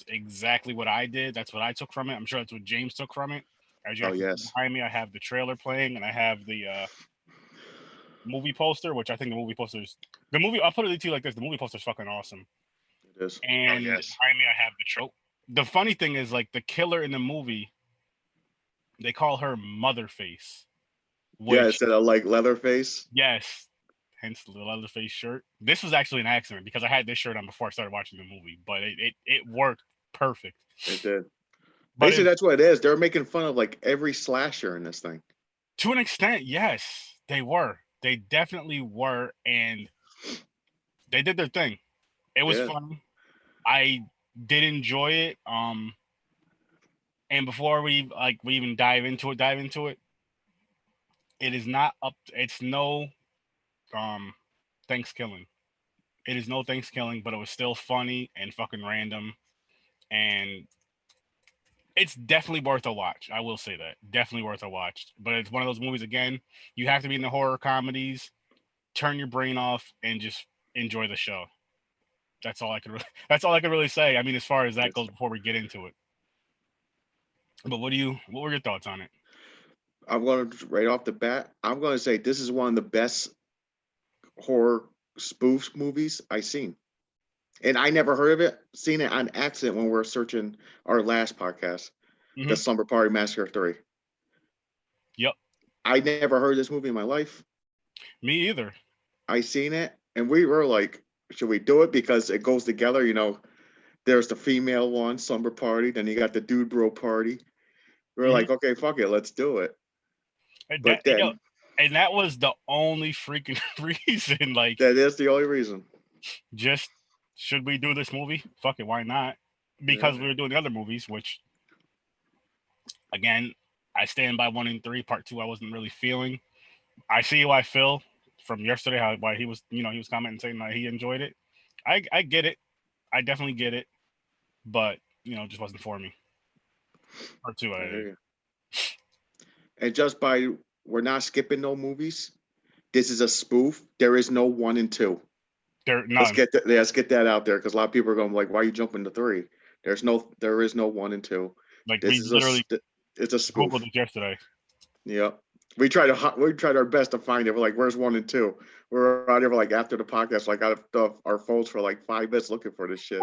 that's exactly what I did. That's what I took from it. I'm sure that's what James took from it. As you Oh can see yes, behind me, I have the trailer playing, and I have the movie poster, which I think the movie poster is the movie. I'll put it to you like this: the movie poster is fucking awesome. it is. And behind me, I have the trailer. The funny thing is, like the killer in the movie, they call her Motherface, Yeah, which instead of like Leatherface, yes, hence the Leatherface shirt. This was actually an accident because I had this shirt on before I started watching the movie, but it worked perfect. it did. But Basically, it, that's what it is. They're making fun of like every slasher in this thing. to an extent, yes, they were. They definitely were, and they did their thing. It was Yeah, fun. I did enjoy it. And before we even dive into it, it is not up. It's no um Thanksgiving. It is no Thanksgiving, but it was still funny and fucking random, and it's definitely worth a watch. I will say that definitely worth a watch. But it's one of those movies again. You have to be in the horror comedies. Turn your brain off and just enjoy the show. That's all I could. That's all I could really say. I mean, as far as that it's, goes, before we get into it. But what do you? What were your thoughts on it? I'm going to right off the bat. I'm going to say this is one of the best horror spoof movies I've seen, and I never heard of it. Seen it on accident when we were searching our last podcast, the Hmm. Slumber Party Massacre 3. Yep. I never heard this movie in my life. Me either. I seen it, and we were like, should we do it because it goes together? You know, there's the female one, Slumber Party, then you got the dude bro party. We were Hmm. like, okay, fuck it, let's do it. And But then and that was the only freaking reason. Like, that is the only reason. just should we do this movie? Fuck it, why not? Yeah. Because we were doing the other movies, which again, I stand by 1 and 3. Part 2, I wasn't really feeling. I see why Phil from yesterday, how why he was, he was commenting saying that he enjoyed it. I get it. I definitely get it, but it just wasn't for me. Part 2, I I hear you. And just by we're not skipping no movies. This is a spoof. There is no 1 and 2. there Let's none. get that out there because a lot of people are going to be like, why are you jumping to 3? There is no 1 and 2. Like This we is literally it's a googled spoof. it yesterday. Yep. We tried our best to find it. We're like, where's 1 and 2? We're out here for like after the podcast, like out of our phones for like 5 minutes looking for this shit.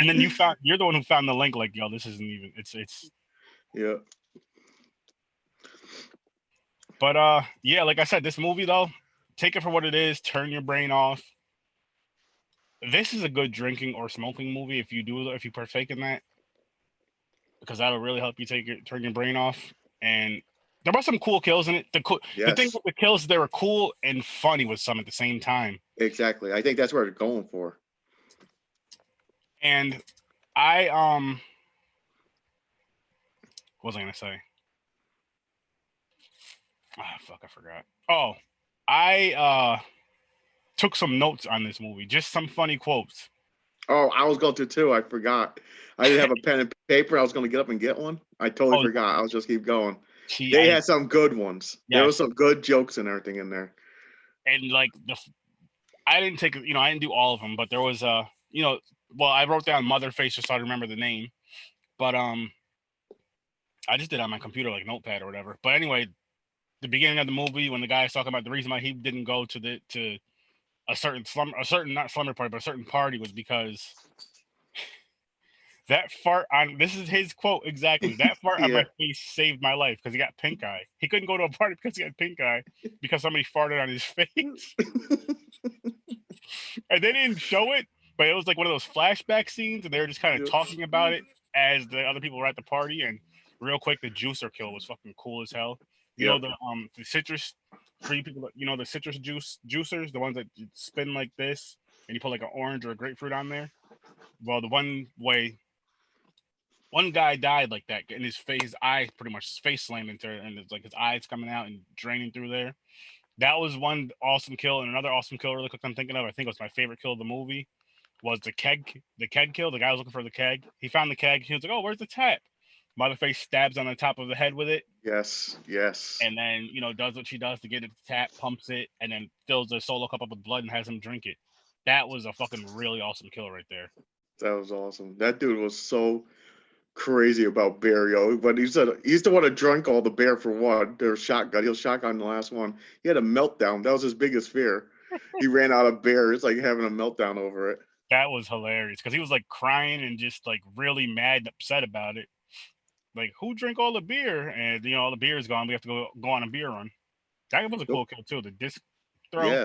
And then you're the one who found the link. Like, yo, this isn't even. It's. Yeah. But yeah, like I said, this movie though, take it for what it is. Turn your brain off. This is a good drinking or smoking movie if you partake in that, because that'll really help you turn your brain off. And there were some cool kills in it. The thing Yes. with the kills, they were cool and funny with some at the same time. Exactly. I think that's what they're going for. And I what was I gonna say? Ah, fuck, I forgot. Oh, I took some notes on this movie, just some funny quotes. Oh, I was going to too. I forgot. I didn't have a pen and paper. I was going to get up and get one. I totally Oh, forgot. I'll just keep going. see, They had some good ones. There was yes, some good jokes and everything in there. and like I didn't take, I didn't do all of them, but there was well, I wrote down Motherface just so I remember the name, but I just did it on my computer like notepad or whatever. But anyway, the beginning of the movie when the guy is talking about the reason why he didn't go to a certain not slumber party, but a certain party was because that fart on this is his quote exactly. That fart on Yeah. my face saved my life because he got pink eye. He couldn't go to a party because he had pink eye because somebody farted on his face. And they didn't show it, but it was like one of those flashback scenes, and they were just kind of Yep. talking about it as the other people were at the party. And real quick, the juicer kill was fucking cool as hell. Yep. The citrus for you people, the citrus juicers, the ones that you spin like this, and you put like an orange or a grapefruit on there. Well, one guy died like that, and his eye pretty much face slammed into it, and it's like his eyes coming out and draining through there. That was one awesome kill, and another awesome kill. Really quick, I'm thinking of. I think it was my favorite kill of the movie. Was the keg kill? The guy was looking for the keg. He found the keg. He was like, "Oh, where's the tap?" Motherface stabs on the top of the head with it, Yes. Yes. and then does what she does to get it to tap, pumps it, and then fills the solo cup up with blood and has him drink it. That was a fucking really awesome kill right there. That was awesome. That dude was so crazy about bear, yo. But he said he's the one that drank all the bear for one. Their shotgun. He was shotgun the last one. He had a meltdown. That was his biggest fear. He ran out of beer. It's like having a meltdown over it. That was hilarious because he was like crying and just like really mad and upset about it. Like, who drank all the beer? And all the beer is gone. We have to go on a beer run. That was a cool kill too. The disc throw. Yeah.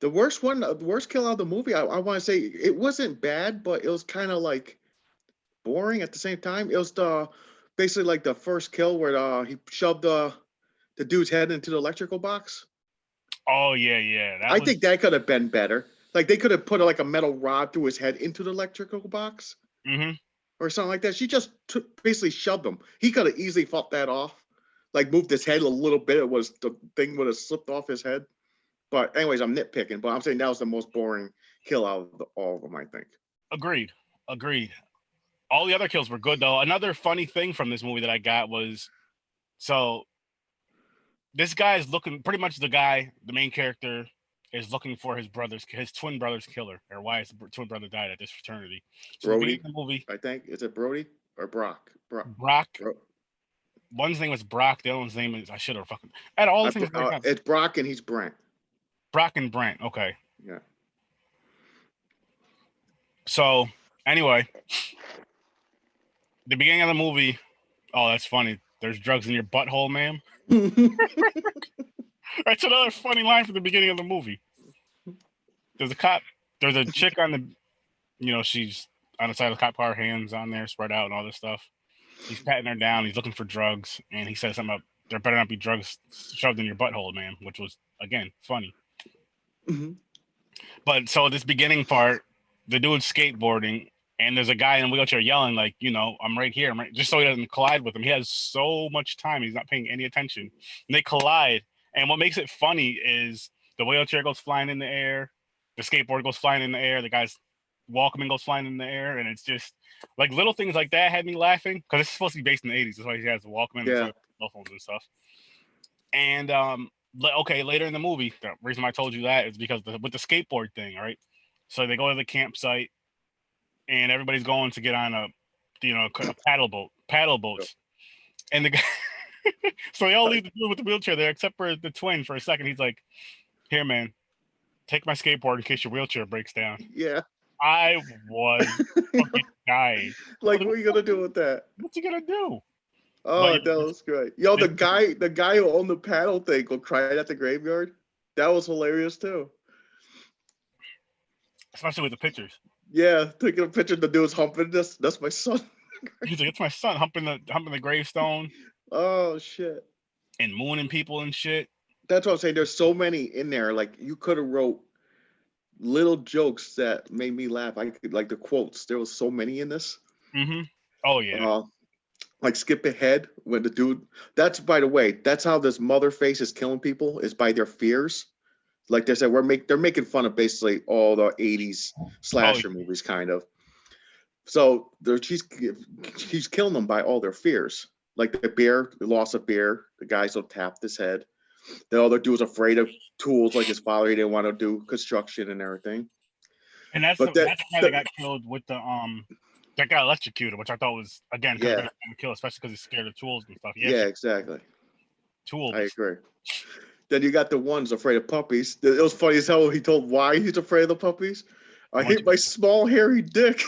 The worst one, the worst kill out of the movie, I want to say it wasn't bad, but it was kind of like boring at the same time. It was basically like the first kill where he shoved the dude's head into the electrical box. Oh yeah. I think that could have been better. Like they could have put like a metal rod through his head into the electrical box or something like that. She just basically shoved him. He could have easily fought that off, like moved his head a little bit. It was the thing would have slipped off his head. But anyways, I'm nitpicking. But I'm saying that was the most boring kill out of all of them. I think. Agreed. All the other kills were good though. Another funny thing from this movie that I got was, so this guy is looking, pretty much the main character is looking for his twin brother's killer, or why his twin brother died at this fraternity. So Brody, the movie, I think. Is it Brody or Brock? Brock. One's name was Brock. The other one's name is, I should have fucking. At all the things it's Brock and he's Brent. Brock and Brent. Okay. Yeah. So anyway, the beginning of the movie. Oh, that's funny. There's drugs in your butthole, ma'am. That's another funny line from the beginning of the movie. There's a cop. There's a chick on the, she's on the side of the cop car, hands on there, spread out, and all this stuff. He's patting her down. He's looking for drugs, and he says something about there better not be drugs shoved in your butthole, ma'am, which was again funny. But so this beginning part, the dude's skateboarding, and there's a guy in a wheelchair yelling like, I'm right here, just so he doesn't collide with him. He has so much time. He's not paying any attention. And they collide. And what makes it funny is the wheelchair goes flying in the air. The skateboard goes flying in the air. The guy's Walkman goes flying in the air. And it's just like little things like that had me laughing because it's supposed to be based in the 80s. That's why he has the Walkman and cell phones and stuff. And okay, later in the movie, the reason I told you that is because with the skateboard thing, right? So they go to the campsite, and everybody's going to get on a paddle boats, and the guy. So they all leave the dude with the wheelchair there, except for the twin. For a second, he's like, "Here, man, take my skateboard in case your wheelchair breaks down." Yeah. I was fucking dying. Like, what are you gonna do with that? What's he gonna do? Oh, that was great. Yo, the guy who owned the paddle thing will cry at the graveyard. That was hilarious too. Especially with the pictures. Yeah, taking a picture of the dude's humping this. That's my son. He's like, it's my son humping the gravestone. Oh shit. And mooning people and shit. That's what I'm saying. There's so many in there. Like you could have wrote little jokes that made me laugh. I could like the quotes. There was so many in this. Oh yeah. Like skip ahead when the dude. That's, by the way, that's how this mother face is killing people, is by their fears. Like they said, they're making fun of basically all the 80s slasher movies, kind of. So she's killing them by all their fears. Like the loss of bear, the guys will tap his head. The other dude's afraid of tools, like his father. He didn't want to do construction and everything. And that's the guy that got killed with the that got electrocuted, which I thought was again gonna kill, especially because he's scared of tools and stuff. Yeah, exactly. Tools. I agree. Then you got the ones afraid of puppies. It was funny as hell. He told why he's afraid of the puppies. I hate my small hairy dick.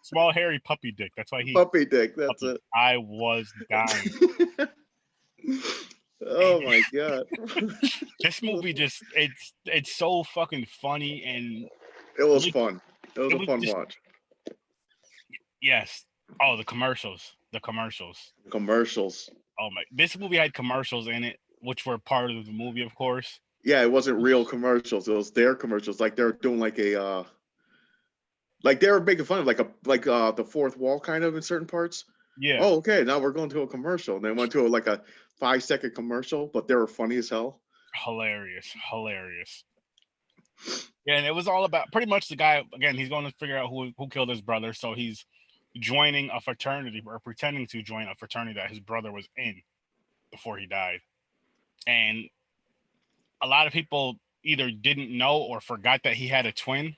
Small hairy puppy dick. That's why he puppy dick. That's it. I was dying. Oh my god. This movie just it's so fucking funny, and it was fun. It was a fun watch. Yes. Oh, the commercials. Oh my! This movie had commercials in it, which were part of the movie, of course. Yeah, it wasn't real commercials. It was their commercials. Like they're doing like a like they were making fun of like the fourth wall kind of in certain parts. Yeah. Oh, okay. Now we're going to a commercial. And they went to like a 5-second commercial, but they were funny as hell. Hilarious. Yeah, and it was all about pretty much the guy. Again, he's going to figure out who killed his brother. So he's joining a fraternity, or pretending to join a fraternity that his brother was in before he died. And a lot of people either didn't know or forgot that he had a twin.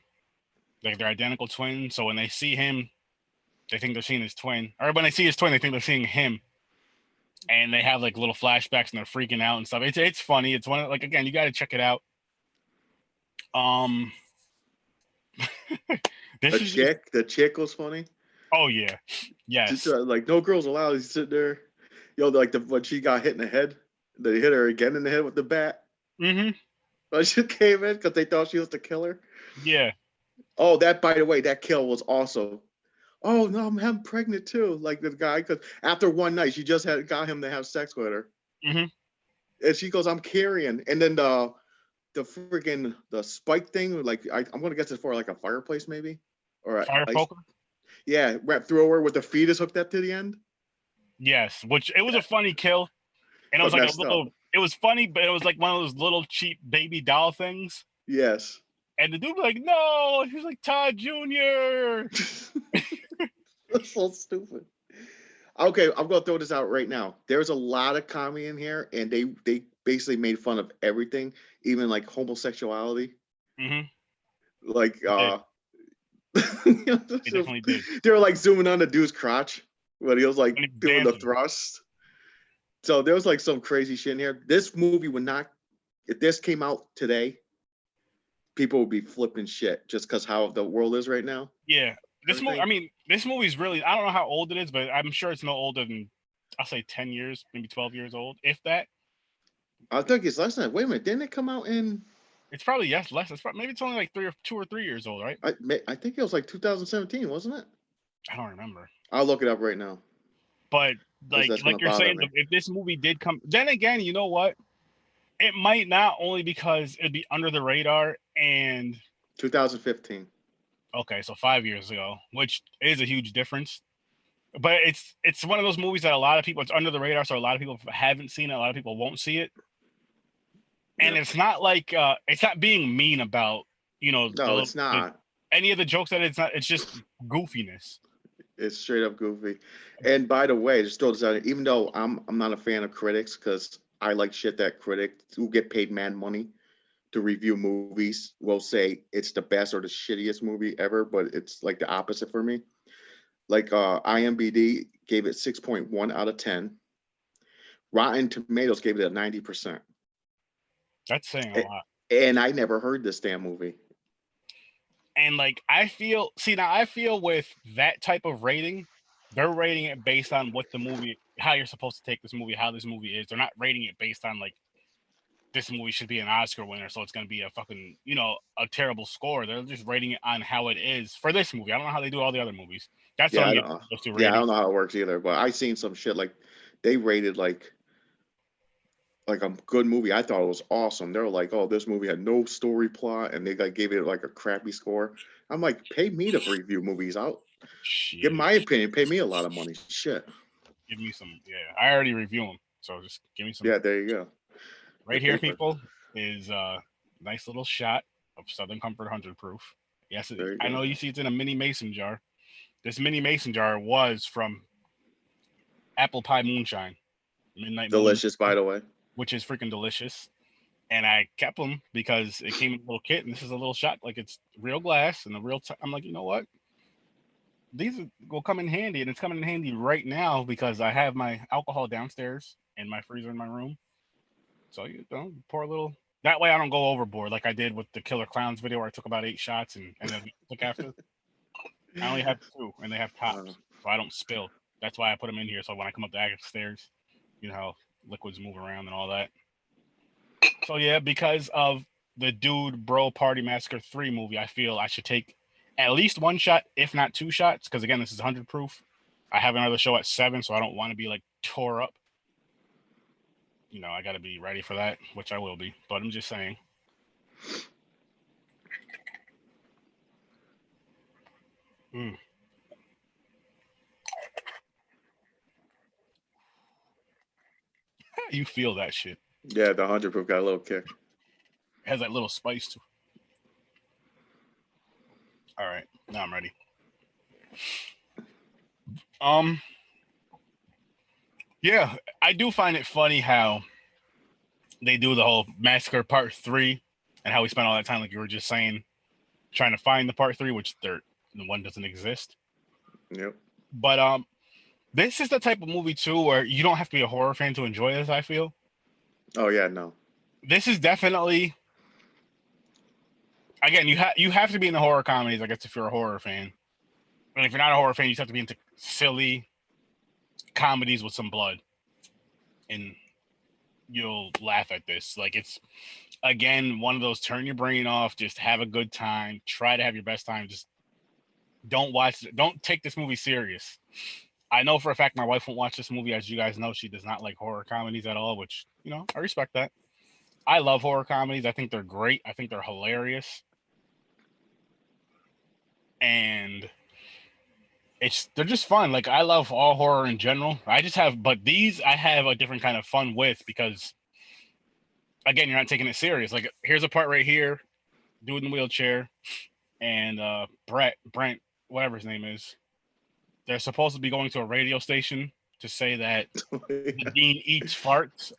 like they're identical twins. So when they see him, they think they're seeing his twin, or when they see his twin, they think they're seeing him. And they have like little flashbacks and they're freaking out and stuff. It's funny. It's one of, like, again, you got to check it out. This is the chick was funny. Oh yeah, yes. Like no girls allowed. He's sitting there, like when she got hit in the head, they hit her again in the head with the bat. Mm-hmm. But she came in because they thought she was the killer. Yeah. Oh, that, by the way, that kill was awesome. Oh no, I'm pregnant too. Like the guy, because after one night, she just got him to have sex with her. Mm-hmm. And she goes, "I'm carrying," and then the freaking the spike thing, like I'm gonna guess it's for like a fireplace maybe, or a fire poker. Yeah, wrapped through her with the fetus hooked up to the end. Yes, which it was a funny kill, and it was like a little. It was funny, but it was like one of those little cheap baby doll things. Yes. And the dude was like, "No," he was like, "Todd Jr." That's so stupid. Okay, I'm gonna throw this out right now. There's a lot of comedy in here, and they basically made fun of everything, even like homosexuality. Mm-hmm. Like they definitely did. They were like zooming on the dude's crotch when he was like doing the thrust. So there was like some crazy shit in here. This movie would not, if this came out today, people would be flipping shit just because how the world is right now. Yeah. This movie, I mean, this movie's really, I don't know how old it is, but I'm sure it's no older than, I'll say 10 years, maybe 12 years old, if that. I think it's less than that. Wait a minute, didn't it come out in? It's probably, yes, less. It's probably, maybe it's only like 2 or 3 years old, right? I think it was like 2017, wasn't it? I don't remember. I'll look it up right now. But like you're saying, if this movie did come, then again, you know what? It might not, only because it'd be under the radar. And 2015. Okay, so 5 years ago, which is a huge difference. But it's one of those movies that a lot of people, it's under the radar, so a lot of people haven't seen it. A lot of people won't see it. And it's not like it's not being mean about, no, it's not any of the jokes that it's not. It's just goofiness. It's straight up goofy. And by the way, just throw this out, even though I'm not a fan of critics, because I like shit that critics who get paid mad money to review movies will say it's the best or the shittiest movie ever, but it's like the opposite for me. Like IMDb gave it 6.1 out of 10. Rotten Tomatoes gave it a 90%. That's saying a lot. And I never heard this damn movie. And like I feel with that type of rating, they're rating it based on what the movie, how you're supposed to take this movie, how this movie is. They're not rating it based on like this movie should be an Oscar winner, so it's going to be a fucking, a terrible score. They're just rating it on how it is for this movie. I don't know how they do all the other movies. That's I don't know how it works either, but I seen some shit like they rated like a good movie. I thought it was awesome. They were like, "Oh, this movie had no story plot," and they like gave it like a crappy score. I'm like, pay me to review movies out. Give my opinion. Pay me a lot of money. Shit. Give me some. Yeah, I already review them, so just give me some. Yeah, there you go. Right here, people, is a nice little shot of Southern Comfort 100 proof. Yes, I know you see it's in a mini mason jar. This mini mason jar was from Apple Pie Moonshine. Midnight delicious, by the way. Which is freaking delicious. And I kept them because it came in a little kit, and this is a little shot, like it's real glass and I'm like, you know what? These will come in handy, and it's coming in handy right now because I have my alcohol downstairs in my freezer in my room. So you pour a little. That way I don't go overboard like I did with the Killer Clowns video where I took about 8 shots and then took after. I only have 2, and they have tops, so I don't spill. That's why I put them in here, so when I come up the stairs, you know how liquids move around and all that. So yeah, because of the Dude Bro Party Massacre 3 movie, I feel I should take at least 1 shot, if not 2 shots, because again, this is 100 proof. I have another show at 7, so I don't want to be like tore up. I got to be ready for that, which I will be. But I'm just saying. You feel that shit. Yeah, the 100 proof got a little kick. It has that little spice too. All right, now I'm ready. Yeah, I do find it funny how they do the whole Massacre Part 3 and how we spent all that time, like you were just saying, trying to find the part 3, which the one doesn't exist. Yep. But this is the type of movie too where you don't have to be a horror fan to enjoy this, I feel. Oh yeah, no. This is definitely, again, you have to be in the horror comedies, I guess, if you're a horror fan. And if you're not a horror fan, you just have to be into silly comedies with some blood. And you'll laugh at this. Like, it's, again, one of those turn your brain off, just have a good time, try to have your best time. Just don't take this movie serious. I know for a fact my wife won't watch this movie. As you guys know, she does not like horror comedies at all, which, I respect that. I love horror comedies. I think they're great. I think they're hilarious. And they're just fun. Like, I love all horror in general. But these I have a different kind of fun with because, again, you're not taking it serious. Like, here's a part right here, dude in the wheelchair, and Brent, whatever his name is, they're supposed to be going to a radio station to say that the dean eats farts,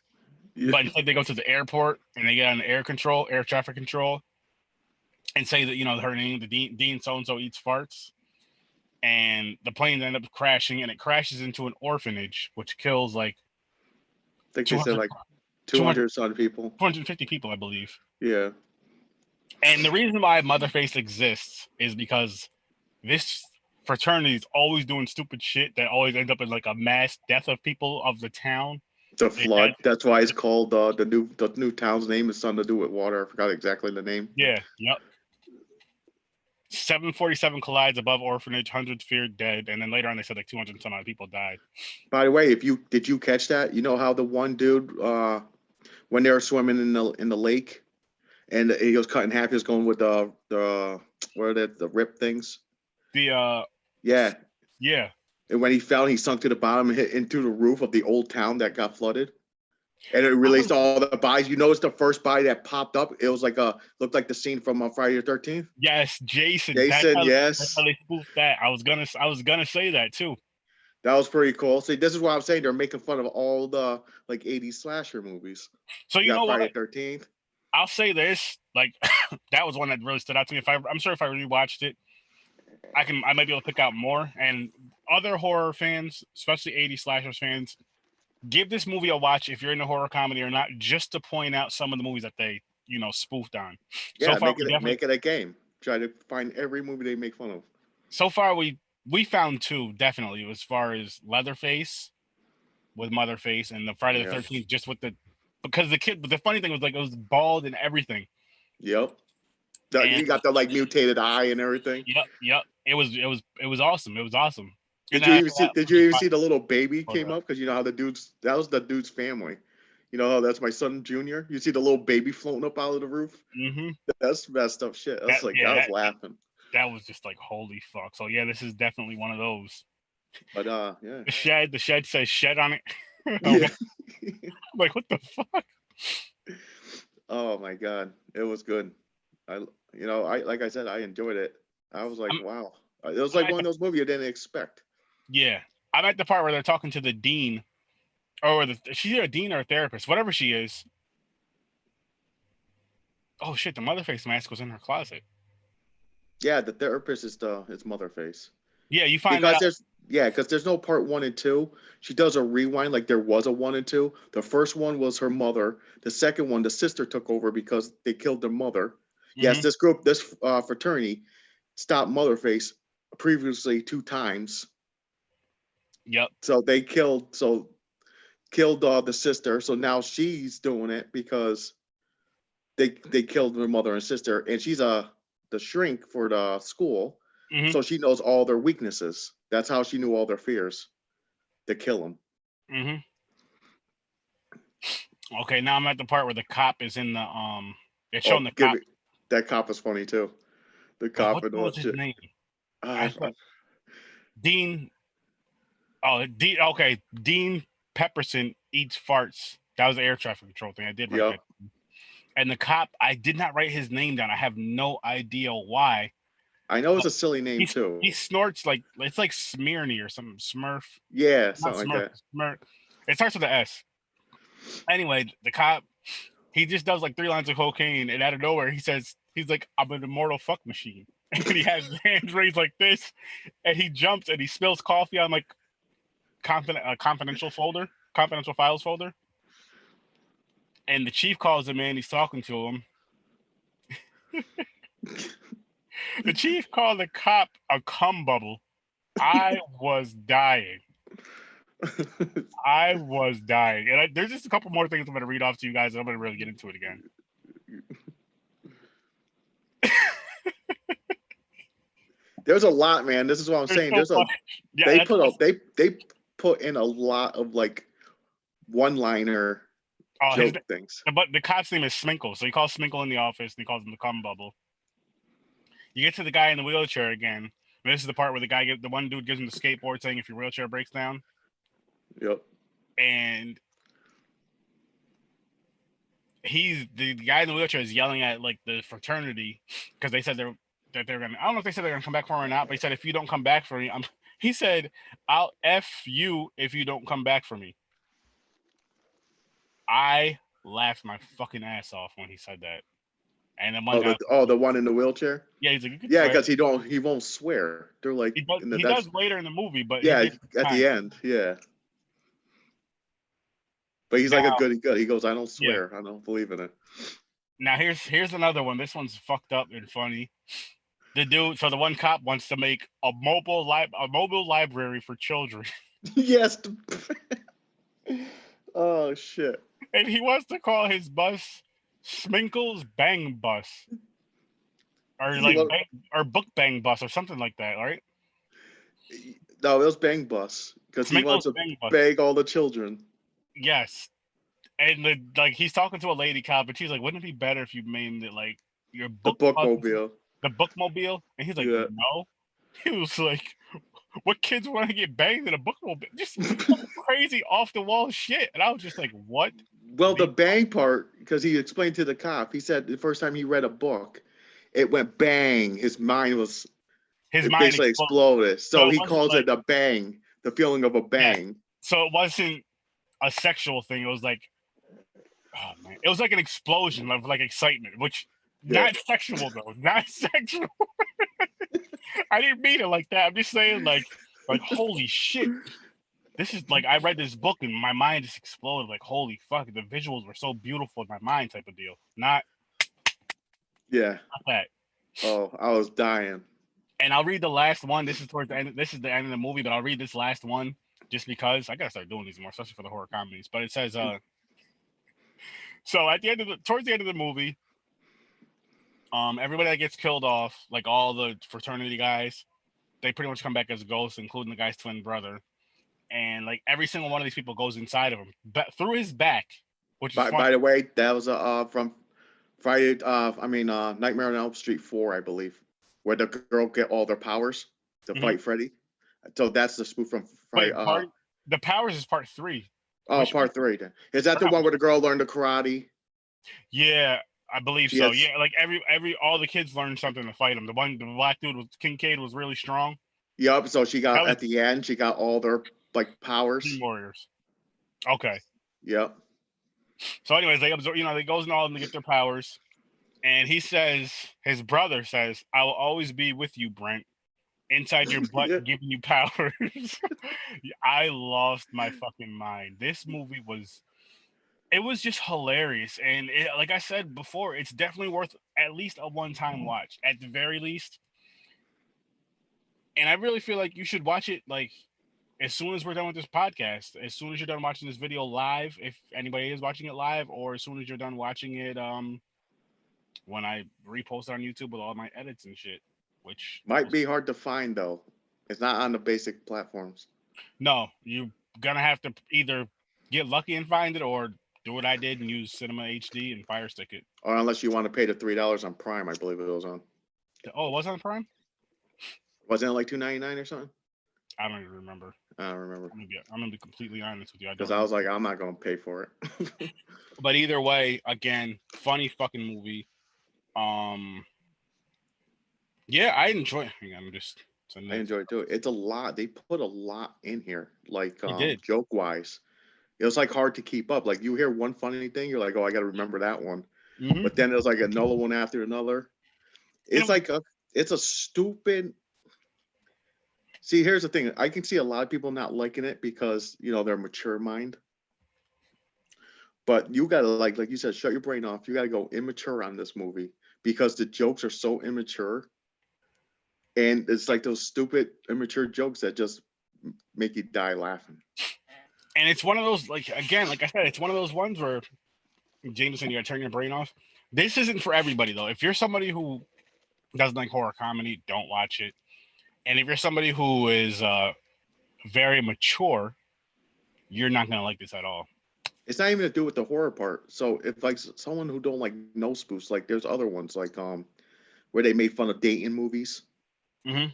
but instead they go to the airport and they get on the air traffic control, and say that, her name, the dean so-and-so eats farts. And the plane end up crashing, and it crashes into an orphanage, which kills like I think they said like 200 some people. 250 people, I believe. Yeah. And the reason why Motherface exists is because this fraternity is always doing stupid shit that always ends up in like a mass death of people of the town. The flood. That's why it's called the new town's name is something to do with water. I forgot exactly the name. Yeah. Yep. 747 collides above orphanage, hundreds feared dead, and then later on they said like 200 some odd people died. By the way, did you catch that? You know how the one dude when they were swimming in the lake, and he was cut in half. He was going with the what are the rip things? Yeah. And when he fell, he sunk to the bottom and hit into the roof of the old town that got flooded. And it released all the bodies. You notice the first body that popped up? It was looked like the scene from Friday the 13th. Yes, Jason. Jason, yes. That's how they spoofed that. I was gonna say that too. That was pretty cool. See, this is what I'm saying. They're making fun of all the like 80s slasher movies. So you know Friday what? the 13th. I'll say this, like that was one that really stood out to me. I'm sure if I rewatched it, I might be able to pick out more. And other horror fans, especially 80s slashers fans, give this movie a watch if you're into horror comedy or not, just to point out some of the movies that they, spoofed on. Yeah, so make it a game. Try to find every movie they make fun of. So far, we found two, definitely, as far as Leatherface with Motherface and the Friday the 13th, just with because the kid, but the funny thing was like it was bald and everything. Yep. You got the like mutated eye and everything. Yep. It was awesome. It was awesome. Did you even see the little baby came up? Because you know how that was the dude's family. You know how that's my son Junior. You see the little baby floating up out of the roof. Mm-hmm. That's messed up shit. I was laughing. That was just like holy fuck. So yeah, this is definitely one of those. But yeah. The shed says shed on it. Yeah. Like what the fuck? Oh my god, it was good. I like I said, I enjoyed it. I was like, wow. It was like one of those movies you didn't expect. Yeah. I'm at the part where they're talking to the dean. Or she's either a dean or a therapist, whatever she is. Oh shit, the Motherface mask was in her closet. Yeah, the therapist is Motherface. Yeah, you find because there's no part 1 and 2. She does a rewind like there was a 1 and 2. The first one was her mother. The second one, the sister took over because they killed their mother. Mm-hmm. Yes, this fraternity stopped Motherface previously 2 times. Yep. So they killed the sister. So now she's doing it because they killed her mother and sister, and she's the shrink for the school. Mm-hmm. So she knows all their weaknesses. That's how she knew all their fears to kill them. Mm-hmm. Okay, now I'm at the part where the cop is in the they're showing the cop. That cop is funny too. The cop what was his name? Dean. Oh, Dean. Okay, Dean Pepperson eats farts. That was the air traffic control thing. I did write that. And the cop, I did not write his name down. I have no idea why. I know it's a silly name too. He snorts like it's like Smirny or something. Smurf. Yeah, something like that. Smurf. It starts with an S. Anyway, the cop, he just does like 3 lines of cocaine, and out of nowhere he says, He's like, I'm an immortal fuck machine. And he has his hands raised like this, and he jumps and he spills coffee on like confidential files folder. And the chief calls him in. He's talking to him. The chief called the cop a cum bubble. I was dying. I was dying. And there's just a couple more things I'm going to read off to you guys, and I'm going to really get into it again. There's a lot, man. This is what I'm saying. They put in a lot of like one-liner joke things. But the cop's name is Sminkle, so he calls Sminkle in the office, and he calls him the cum bubble. You get to the guy in the wheelchair again. This is the part where the one dude gives him the skateboard, saying if your wheelchair breaks down. Yep. And the guy in the wheelchair is yelling at like the fraternity because they said they're gonna. I don't know if they said they're gonna come back for him or not, but he said if you don't come back for me, he said I'll F you if you don't come back for me. I laughed my fucking ass off when he said that. And then the one in the wheelchair. Yeah, he's like, because he won't swear. They're like he does later in the movie, but yeah, at the end, yeah. But he's like a goody good. He goes, I don't swear. Yeah. I don't believe in it. Now here's another one. This one's fucked up and funny. The one cop wants to make a mobile library for children. Yes. Oh shit. And he wants to call his bus Sminkle's Bang Bus, or like or Book Bang Bus or something like that, right? No, it was Bang Bus because he wants to bang all the children. Yes, and he's talking to a lady cop, and she's like, "Wouldn't it be better if you named it like your bookmobile?" The bookmobile, and he's like, "No." He was like, "What kids want to get banged in a bookmobile?" Just crazy off the wall shit, and I was just like, "What?" Well, the bang part, because he explained to the cop, he said the first time he read a book, it went bang. His mind basically exploded. So he calls it a bang, the feeling of a bang. Yeah. So it wasn't a sexual thing. It was like, oh man, it was like an explosion of like excitement, which not sexual though, not sexual. I didn't mean it like that. I'm just saying like holy shit. This is like I read this book and my mind just exploded. Like holy fuck, the visuals were so beautiful in my mind, type of deal. Not that. Oh, I was dying. And I'll read the last one. This is towards the end. This is the end of the movie, but I'll read this last one just because I gotta start doing these more, especially for the horror comedies. But it says, so towards the end of the movie, everybody that gets killed off, like all the fraternity guys, they pretty much come back as ghosts, including the guy's twin brother. And like every single one of these people goes inside of him, but through his back. Which is by the way, that was from Friday. Nightmare on Elm Street 4, I believe, where the girl get all their powers to fight Freddy. So that's the spoof from Friday. The powers is part 3. Oh, part 3. Then is that the one where the girl learned the karate? Yeah, I believe so. Yeah, like all the kids learned something to fight him. The black dude was Kincaid was really strong. Yep. So she got at the end. She got all their like powers. Team warriors. Okay. Yep. So, anyways, they absorb. They goes and all of them to get their powers, and his brother says, "I will always be with you, Brent, inside your butt, giving you powers." I lost my fucking mind. This movie was just hilarious, and like I said before, it's definitely worth at least a one-time watch, at the very least. And I really feel like you should watch it like as soon as we're done with this podcast, as soon as you're done watching this video live, if anybody is watching it live, or as soon as you're done watching it when I repost it on YouTube with all my edits and shit, which might be hard to find though. It's not on the basic platforms. No, you're gonna have to either get lucky and find it, or do what I did and use Cinema HD and Fire Stick it. Or unless you want to pay the $3 on Prime, I believe it was on. Oh, it was on Prime? Wasn't it like $2.99 or something? I don't even remember. I don't remember. I'm gonna be completely honest with you. Because I was like, I'm not gonna pay for it. But either way, again, funny fucking movie. Yeah, I enjoy. I enjoy it too. It's a lot. They put a lot in here, like joke wise. It was like hard to keep up. Like you hear one funny thing, you're like, oh, I got to remember that one. But then there's like another one after another. It's like it's a stupid. See, here's the thing. I can see a lot of people not liking it because they're mature mind. But you gotta like you said, shut your brain off. You gotta go immature on this movie because the jokes are so immature, and it's like those stupid immature jokes that just make you die laughing. And it's one of those, like I said, it's one of those ones where Jameson, you gotta turn your brain off. This isn't for everybody though. If you're somebody who doesn't like horror comedy, don't watch it. And if you're somebody who is very mature, you're not gonna like this at all. It's not even to do with the horror part. So if like someone who don't like no spoofs, like there's other ones like where they made fun of dating movies. Mm-hmm.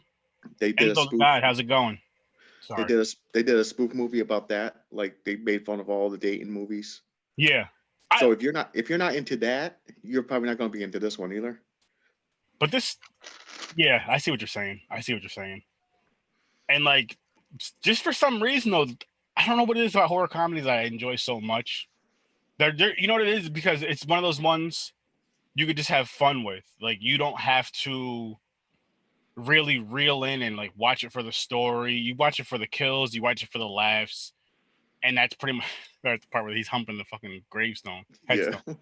They did a spoof. God, how's it going? Sorry. They did a spoof movie about that. Like they made fun of all the dating movies. Yeah. So if you're not into that, you're probably not going to be into this one either. But this, yeah, I see what you're saying. And like, just for some reason though, I don't know what it is about horror comedies that I enjoy so much. They're you know what it is? Because it's one of those ones you could just have fun with. Like you don't have to really reel in and like watch it for the story. You watch it for the kills, you watch it for the laughs. And that's pretty much that's the part where he's humping the fucking gravestone. Headstone.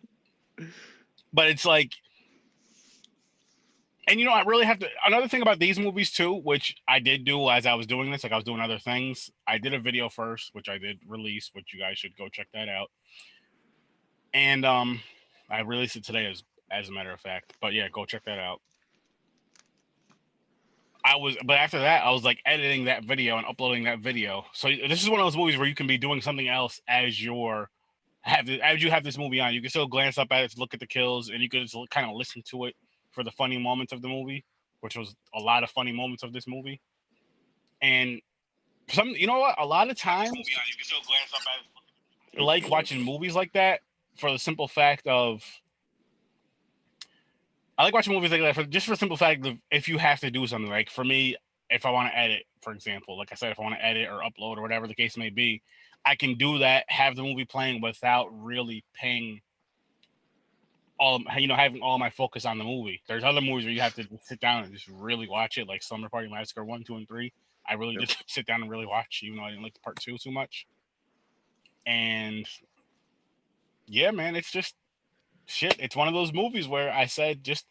Yeah. But it's like, and I really have to, another thing about these movies too, which I did do as I was doing this, like I was doing other things. I did a video first, which I did release, which you guys should go check that out. And I released it today as a matter of fact. But yeah, go check that out. But after that, I was like editing that video and uploading that video. So this is one of those movies where you can be doing something else as you have this movie on. You can still glance up at it, look at the kills, and you can just kind of listen to it for the funny moments of the movie, which was a lot of funny moments of this movie. And a lot of times, you can still glance up at it. I like watching movies like that for the simple fact of. I like watching movies like that for the simple fact of if you have to do something. Like for me, if I want to edit, for example, like I said, if I want to edit or upload or whatever the case may be, I can do that, have the movie playing without really paying having all my focus on the movie. There's other movies where you have to sit down and just really watch it, like Summer Party Massacre 1, 2, and 3. I really just sit down and really watch, even though I didn't like part 2 too much. And yeah, man, it's just shit. It's one of those movies where I said just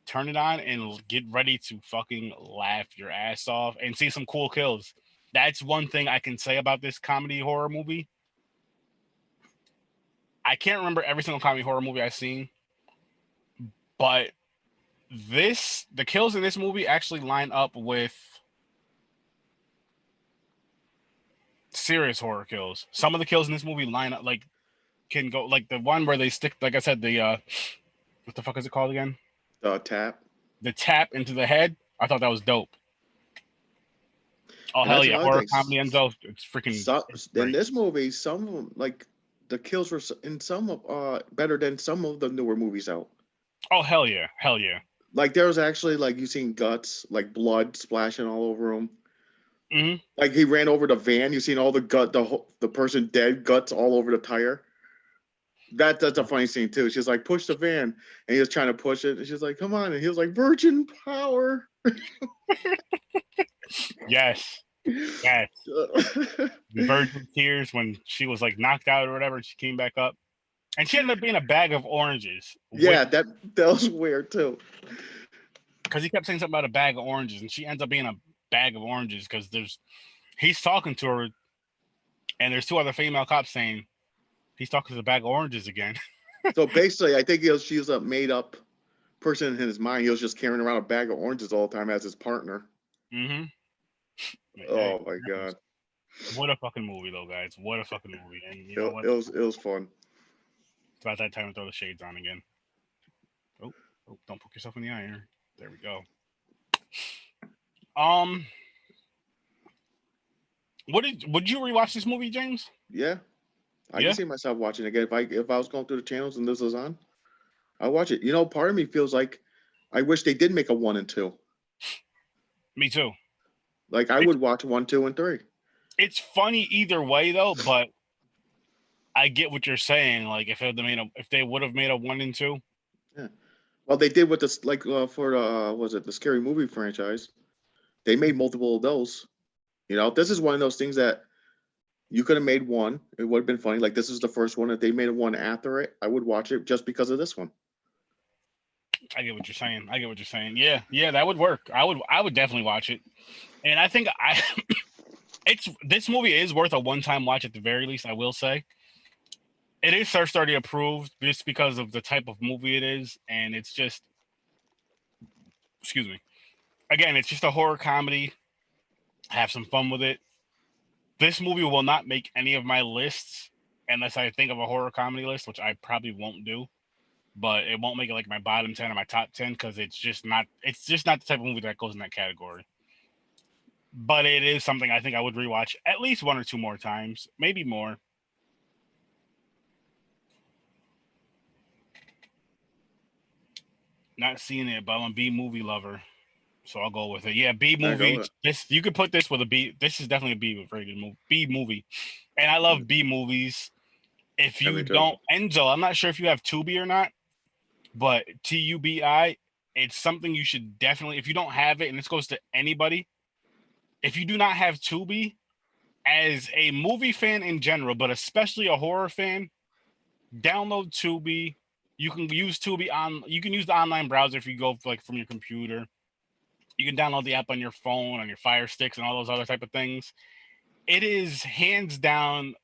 turn it on and get ready to fucking laugh your ass off and see some cool kills. That's one thing I can say about this comedy horror movie. I can't remember every single comedy horror movie I've seen, but the kills in this movie actually line up with serious horror kills. Some of the kills in this movie line up can go like the one where they stick, like I said, the what the fuck is it called again? Tap. The tap into the head. I thought that was dope. Oh, hell yeah. Horror comedy Enzo. It's freaking in this movie, some of them, like the kills were in some better than some of the newer movies out. Oh, hell yeah. Hell yeah. Like there was actually like you seen guts, like blood splashing all over him. Mm-hmm. Like he ran over the van. You seen all the the person dead guts all over the tire. That's a funny scene too. She's like, push the van, and he was trying to push it. And she's like, come on, and he was like, virgin power. Yes. Virgin tears when she was like knocked out or whatever. She came back up, and she ended up being a bag of oranges. Yeah, that was weird too. Because he kept saying something about a bag of oranges, and she ends up being a bag of oranges because he's talking to her, and there's 2 other female cops saying he's talking to the bag of oranges again. So basically, I think she was a made up person in his mind. He was just carrying around a bag of oranges all the time as his partner. Mm-hmm. Oh my god! What a fucking movie, though, guys! What a fucking movie! And you know what? It was fun. It's about that time to throw the shades on again. Oh, don't poke yourself in the eye. There we go. Would you rewatch this movie, James? Yeah, I can see myself watching it again. If I was going through the channels and this was on, I'll watch it. Part of me feels like I wish they did make a 1 and 2. Me too. Like I would watch 1, 2, and 3. It's funny either way though, but I get what you're saying. Like if they would have made a 1 and 2. Yeah. Well, they did with this, like, for the was it the Scary Movie franchise? They made multiple of those. You know, this is one of those things that you could have made one. It would have been funny. Like, this is the first one. If they made one after it, I would watch it just because of this one. I get what you're saying. I get what you're saying. Yeah, yeah, that would work. I would definitely watch it. And I think it's this movie is worth a one-time watch at the very least. I will say it is Sir Sturdy approved just because of the type of movie it is, and it's just, excuse me. Again, it's just a horror comedy. Have some fun with it. This movie will not make any of my lists unless I think of a horror comedy list, which I probably won't do. But it won't make it like my bottom 10 or my top 10 because it's just not the type of movie that goes in that category. But it is something I think I would rewatch at least one or two more times, maybe more. Not seeing it, but I'm a B movie lover, so I'll go with it. Yeah, B movie. This you could put this with a B. This is definitely a B rated movie. B movie, and I love B movies. If you don't, Enzo, I'm not sure if you have Tubi or not, but TUBI, it's something you should definitely. If you don't have it, and this goes to anybody, if you do not have Tubi, as a movie fan in general, but especially a horror fan, download Tubi. You can use Tubi on. You can use the online browser if you go like from your computer. You can download the app on your phone, on your Fire Sticks, and all those other type of things. It is hands down,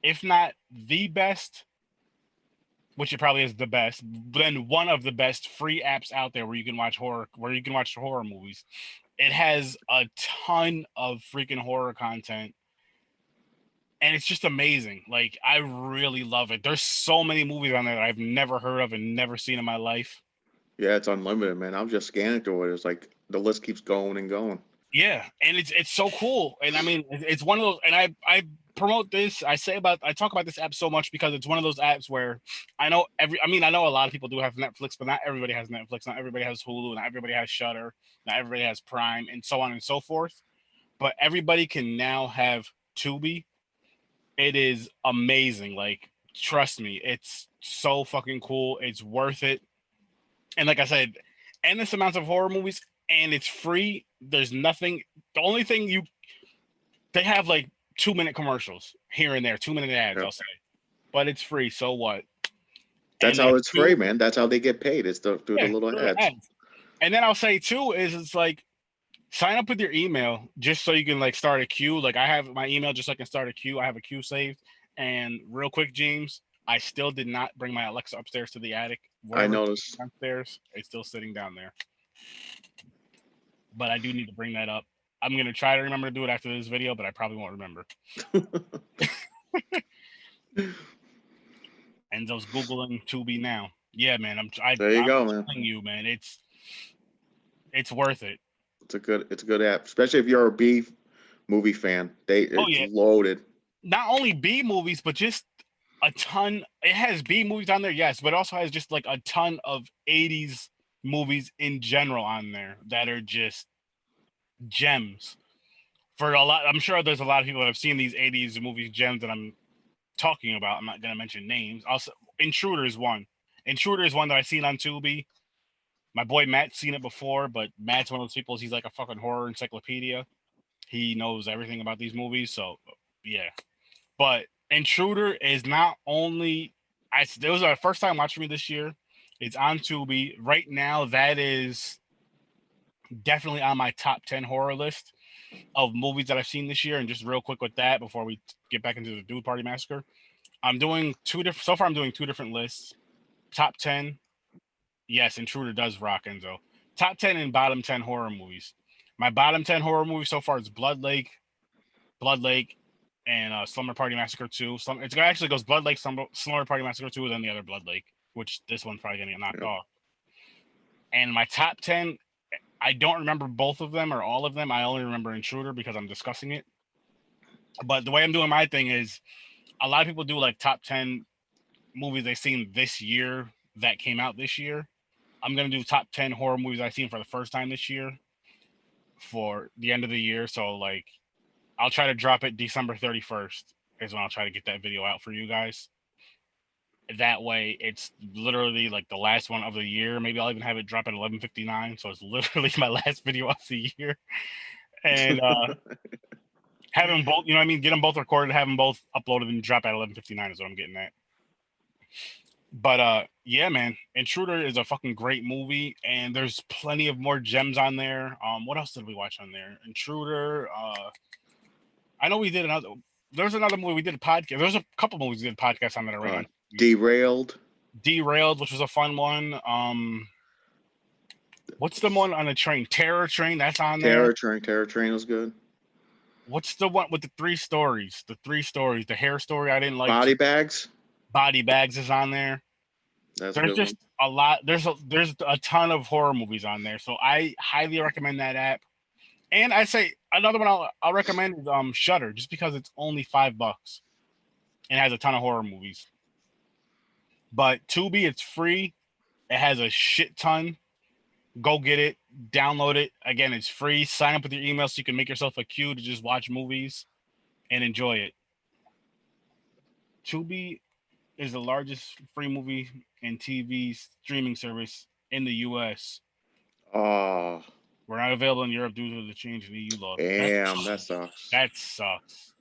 if not the best, which it probably is the best, then one of the best free apps out there where you can watch horror movies. It has a ton of freaking horror content. And it's just amazing. Like, I really love it. There's so many movies on there that I've never heard of and never seen in my life. Yeah, it's unlimited, man. I'm just scanning through it. It's like the list keeps going and going. Yeah, and it's so cool. And I mean, it's one of those. And I promote this. I talk about this app so much because it's one of those apps where I know I know a lot of people do have Netflix, but not everybody has Netflix. Not everybody has Hulu. Not everybody has Shudder. Not everybody has Prime, and so on and so forth. But everybody can now have Tubi. It is amazing. Like, trust me, it's so fucking cool. It's worth it. And like I said, endless amounts of horror movies, and it's free. There's nothing. The only thing they have like 2-minute commercials here and there, 2-minute ads, I'll say, but it's free. So what? That's how it's free, man. That's how they get paid. It's through the little ads. And then I'll say too is it's like, sign up with your email just so you can like start a queue. Like, I have my email just so I can start a queue. I have a queue saved. And real quick, James, I still did not bring my Alexa upstairs to the attic. I noticed. Downstairs, it's still sitting down there. But I do need to bring that up. I'm going to try to remember to do it after this video, but I probably won't remember. Enzo's Googling Tubi now. Yeah, man. I'm telling you, man. It's worth it. It's a good app, especially if you're a B movie fan. It's loaded. Not only B movies, but just a ton. It has B movies on there, yes, but it also has just like a ton of 80s movies in general on there that are just gems. For a lot, I'm sure there's a lot of people that have seen these 80s movies gems that I'm talking about. I'm not gonna mention names. Also, Intruder is one. Intruder is one that I've seen on Tubi. My boy Matt's seen it before, but Matt's one of those people. He's like a fucking horror encyclopedia. He knows everything about these movies. So yeah, but Intruder is not only. It was our first time watching me this year. It's on Tubi right now. That is definitely on my top 10 horror list of movies that I've seen this year. And just real quick with that, before we get back into the Dude Party Massacre, I'm doing two different. So far, I'm doing 2 different lists. Top 10. Yes, Intruder does rock, Enzo. Top 10 and bottom 10 horror movies. My bottom 10 horror movies so far is Blood Lake, and Slumber Party Massacre 2. It actually goes Blood Lake, Slumber Party Massacre 2, and then the other Blood Lake, which this one's probably going to get knocked off. And my top 10, I don't remember both of them or all of them. I only remember Intruder because I'm discussing it. But the way I'm doing my thing is, a lot of people do like top 10 movies they've seen this year that came out this year. I'm going to do top 10 horror movies I've seen for the first time this year for the end of the year. So, like, I'll try to drop it December 31st is when I'll try to get that video out for you guys. That way, it's literally like the last one of the year. Maybe I'll even have it drop at 11:59, so it's literally my last video of the year. And have them both, you know what I mean? Get them both recorded, have them both uploaded, and drop at 11:59 is what I'm getting at. But yeah, man, Intruder is a fucking great movie, and there's plenty of more gems on there. What else did we watch on there? Intruder. I know we did another. There's another movie we did a podcast. There's a couple movies we did a podcast on that already. Derailed. Derailed, which was a fun one. What's the one on the train? Terror Train. That's on there. Terror Train was good. What's the one with the 3 stories? The 3 stories. The hair story I didn't like. Body Bags. Body Bags is on there. There's just a lot. There's a ton of horror movies on there, so I highly recommend that app. And I say another one I'll recommend is Shudder, just because it's only $5 and has a ton of horror movies. But Tubi, it's free. It has a shit ton. Go get it, download it. Again, it's free. Sign up with your email so you can make yourself a queue to just watch movies and enjoy it. Tubi is the largest free movie and TV streaming service in the U.S. Oh. We're not available in Europe due to the change in EU law. Damn, that sucks. That sucks.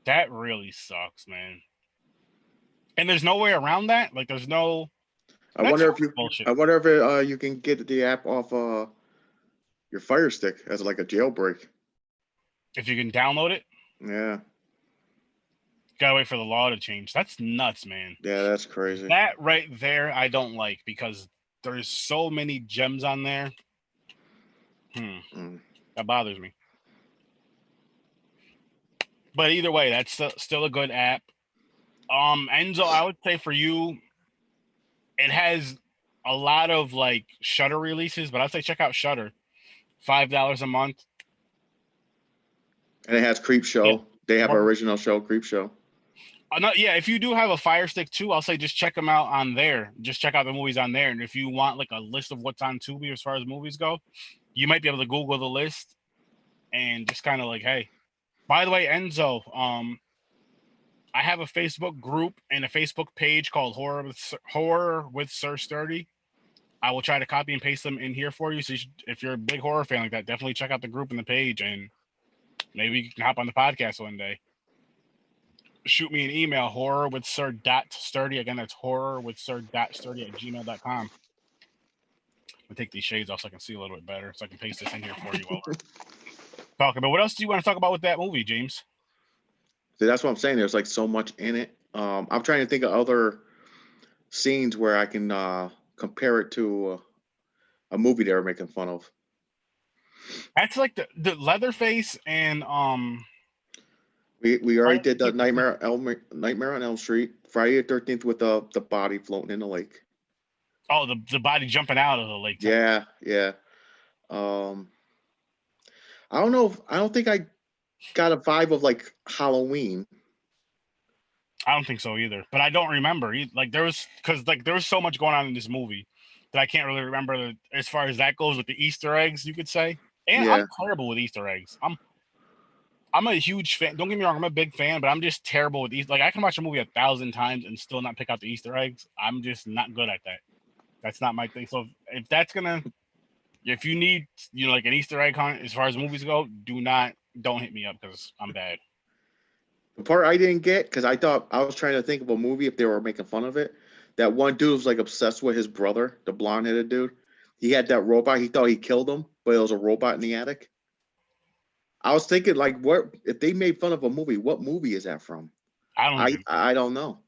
That really sucks, man. And there's no way around that. Like, there's no. I wonder if you can get the app off your Fire Stick as like a jailbreak. If you can download it. Yeah. Gotta wait for the law to change. That's nuts, man. Yeah, that's crazy. That right there, I don't like, because there's so many gems on there. That bothers me. But either way, that's still a good app. Enzo, I would say for you, it has a lot of like Shudder releases, but I'd say check out Shudder. $5 a month. And it has Creep Show. Yeah. They have an original show, Creep Show. Yeah, if you do have a Fire Stick too, I'll say just check them out on there. Just check out the movies on there. And if you want like a list of what's on Tubi as far as movies go, you might be able to Google the list and just kind of like, hey. By the way, Enzo, I have a Facebook group and a Facebook page called Horror with Sir Sturdy. I will try to copy and paste them in here for you. So if you're a big horror fan like that, definitely check out the group and the page, and maybe you can hop on the podcast one day. Shoot me an email, horrorwithsir.sturdy. Again, that's horrorwithsir.sturdy@gmail.com. I'll take these shades off so I can see a little bit better, so I can paste this in here for you while we're talking. But what else do you want to talk about with that movie, James? See, that's what I'm saying. There's like so much in it. I'm trying to think of other scenes where I can compare it to a movie they were making fun of. That's like the Leatherface and we already did the Nightmare on Elm Street, Friday the 13th with the body floating in the lake. Oh, the body jumping out of the lake. Yeah. I don't know. I don't think I got a vibe of like Halloween. I don't think so either, but I don't remember. Like there was so much going on in this movie that I can't really remember as far as that goes with the Easter eggs, you could say. And yeah. I'm terrible with Easter eggs. I'm a huge fan. Don't get me wrong, I'm a big fan, but I'm just terrible with Easter. Like I can watch a movie 1,000 times and still not pick out the Easter eggs. I'm just not good at that. That's not my thing. So if you need like an Easter egg hunt as far as movies go, don't hit me up because I'm bad. The part I didn't get, because I thought I was trying to think of a movie if they were making fun of it. That one dude was like obsessed with his brother, the blonde-headed dude. He had that robot. He thought he killed him, but it was a robot in the attic. I was thinking, like, what if they made fun of a movie? What movie is that from? I don't know.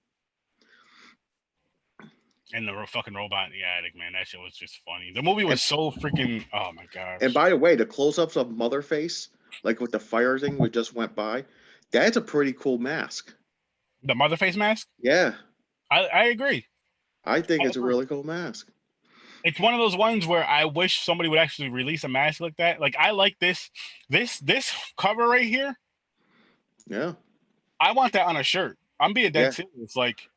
And the fucking robot in the attic, man, that shit was just funny. The movie was so freaking, oh my gosh. And by the way, the close-ups of Motherface, like with the fire thing we just went by, that's a pretty cool mask. The Motherface mask? Yeah. I agree. I think it's a really cool mask. It's one of those ones where I wish somebody would actually release a mask like that. Like I like this cover right here. Yeah. I want that on a shirt. I'm being dead serious. Like,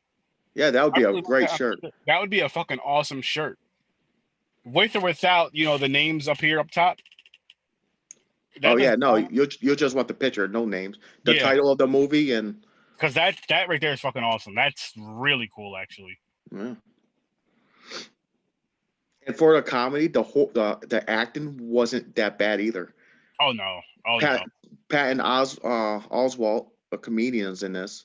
yeah, that would be a great shirt. That would be a fucking awesome shirt. With or without, the names up here up top. No, you'll just want the picture, no names. The title of the movie and because that right there is fucking awesome. That's really cool, actually. Yeah. And for the comedy, the acting wasn't that bad either. Oh no, oh Pat no, Patton Oswalt, a comedian's in this.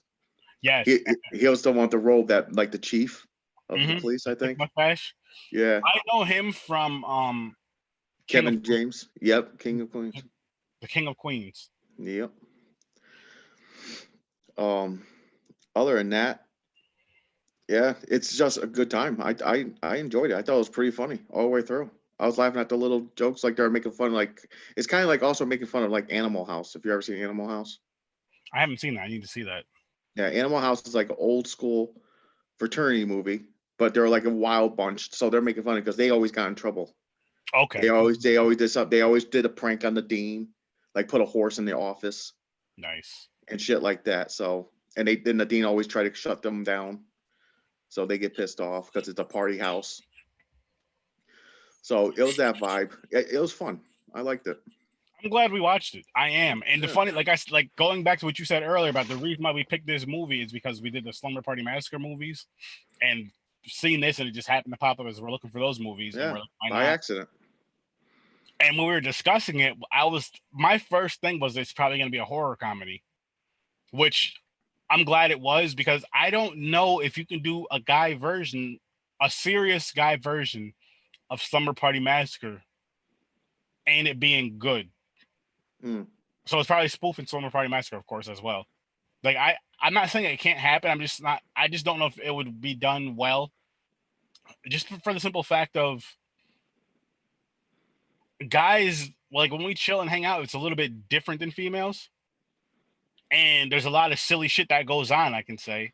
yes. He was the one to role that like the chief of the police, I Thick think. mustache. Yeah. I know him from Kevin James. Yep, King of Queens. the King of Queens. Yep. Other than that, yeah, it's just a good time. I enjoyed it. I thought it was pretty funny all the way through. I was laughing at the little jokes, like they're making fun, like it's kind of like also making fun of like Animal House. If you ever seen Animal House, I haven't seen that. I need to see that. yeah, Animal House is like an old school fraternity movie, but they're like a wild bunch, so they're making fun because they always got in trouble. Okay. They always did something. They always did a prank on the dean, like put a horse in the office Nice. and shit like that. So and then the dean always try to shut them down, so they get pissed off because it's a party house. So it was that vibe. It was fun. I liked it. I'm glad we watched it. I am. And the Yeah. funny, like going back to what you said earlier about the reason why we picked this movie is because we did the Slumber Party Massacre movies, and seeing this, and it just happened to pop up as we're looking for those movies. And Yeah, we're like, why by not? accident. And when we were discussing it, my first thing was it's probably going to be a horror comedy, which I'm glad it was, because I don't know if you can do a serious guy version of Slumber Party Massacre and it being good. Mm. So it's probably spoofing Slumber Party Massacre, of course, as well. Like I'm not saying it can't happen. I just don't know if it would be done well. Just for the simple fact of guys, like when we chill and hang out, it's a little bit different than females. And there's a lot of silly shit that goes on, I can say.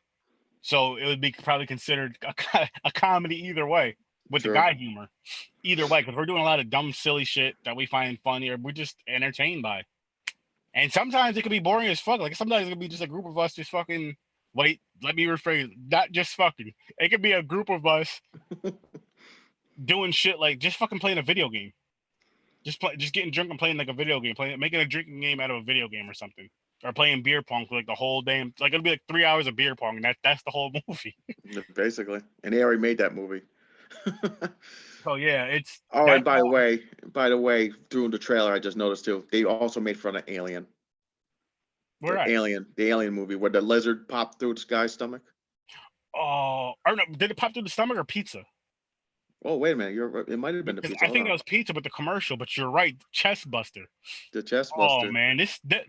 So it would be probably considered a comedy either way, with the True. guy humor. Either way, because we're doing a lot of dumb, silly shit that we find funny or we're just entertained by. And sometimes it could be boring as fuck. Like sometimes it could be just a group of us just fucking. Wait, let me rephrase. Not just fucking. It could be a group of us doing shit like just fucking playing a video game. Just getting drunk and playing like a video game, making a drinking game out of a video game or something, or playing beer pong for like the whole damn. Like it'll be like 3 hours of beer pong, and that's the whole movie. Basically, and they already made that movie. So yeah, it's. Oh, and by the way, through the trailer, I just noticed too. They also made fun of Alien. Where at? The Alien movie where the lizard popped through this guy's stomach. Oh, or no, did it pop through the stomach or pizza? Oh, wait a minute. It might have been the pizza. I think that was pizza with the commercial, but you're right. Chest Buster. The chest Oh buster. man,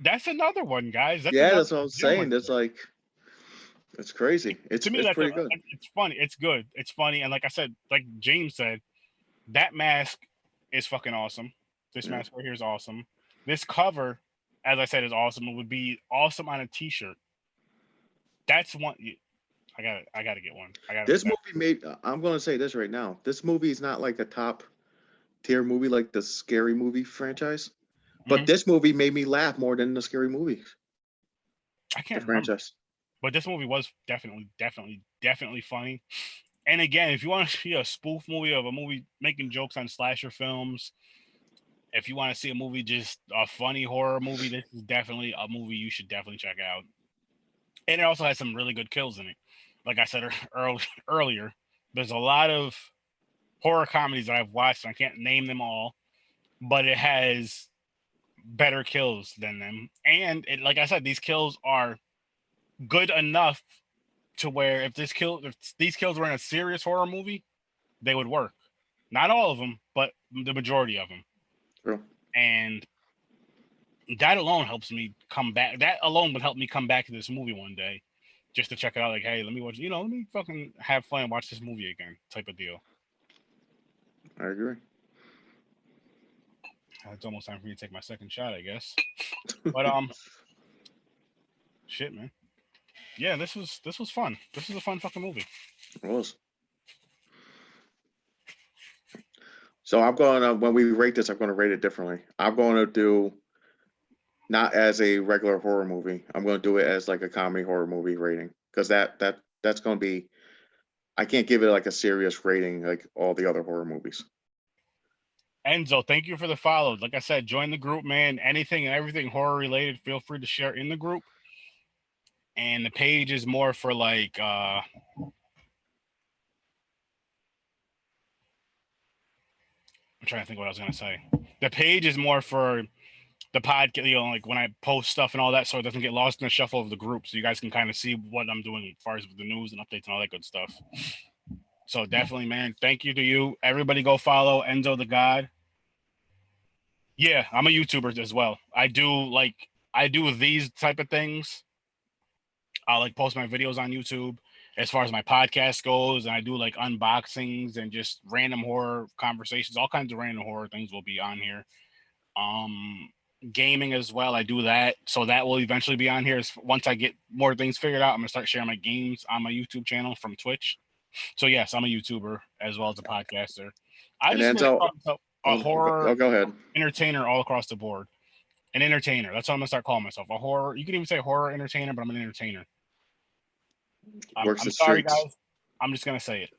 that's another one, guys. That's what I'm saying. That's like, it's crazy. It's pretty good. It's funny. It's good. It's funny. And like I said, like James said, that mask is fucking awesome. This mask right here is awesome. This cover, as I said, is awesome. It would be awesome on a t-shirt. That's one. I gotta get one. This movie I'm gonna say this right now. This movie is not like a top tier movie like the Scary Movie franchise, but this movie made me laugh more than the Scary Movie. I can't remember, but this movie was definitely funny. And again, if you want to see a spoof movie of a movie making jokes on slasher films, if you want to see a movie, just a funny horror movie, this is definitely a movie you should definitely check out. And it also has some really good kills in it. Like I said earlier, there's a lot of horror comedies that I've watched, and I can't name them all, but it has better kills than them. And like I said, these kills are good enough to where if these kills were in a serious horror movie, they would work. Not all of them, but the majority of them. True. And that alone helps me come back. That alone would help me come back to this movie one day, just to check it out. Like, hey, let me fucking have fun and watch this movie again, type of deal. I agree. It's almost time for me to take my second shot, I guess. But shit, man. Yeah, this was fun. This is a fun fucking movie. It was. So I'm gonna, when we rate this, I'm gonna rate it differently. I'm gonna do not as a regular horror movie. I'm gonna do it as like a comedy horror movie rating, because that's gonna be. I can't give it like a serious rating like all the other horror movies. Enzo, thank you for the follow. Like I said, join the group, man. Anything and everything horror related, feel free to share in the group. and the page is more for like I'm trying to think what I was gonna say. The page is more for the podcast, you know, like when I post stuff and all that, so it doesn't get lost in the shuffle of the group. So you guys can kind of see what I'm doing as far as the news and updates and all that good stuff. So definitely, man, thank you to you. Everybody go follow Enzo the God. Yeah, I'm a YouTuber as well. I do these type of things. I'll like post my videos on YouTube as far as my podcast goes, and I do like unboxings and just random horror conversations. All kinds of random horror things will be on here. Gaming as well. I do that, so that will eventually be on here. Once I get more things figured out, I'm gonna start sharing my games on my YouTube channel from Twitch. So yes, I'm a YouTuber as well as a podcaster. I And just then really so, call myself a horror go ahead. entertainer all across the board. An entertainer. That's what I'm gonna start calling myself. A horror. You can even say horror entertainer, but I'm an entertainer. I'm Works the sorry, streets. guys. I'm just gonna say it.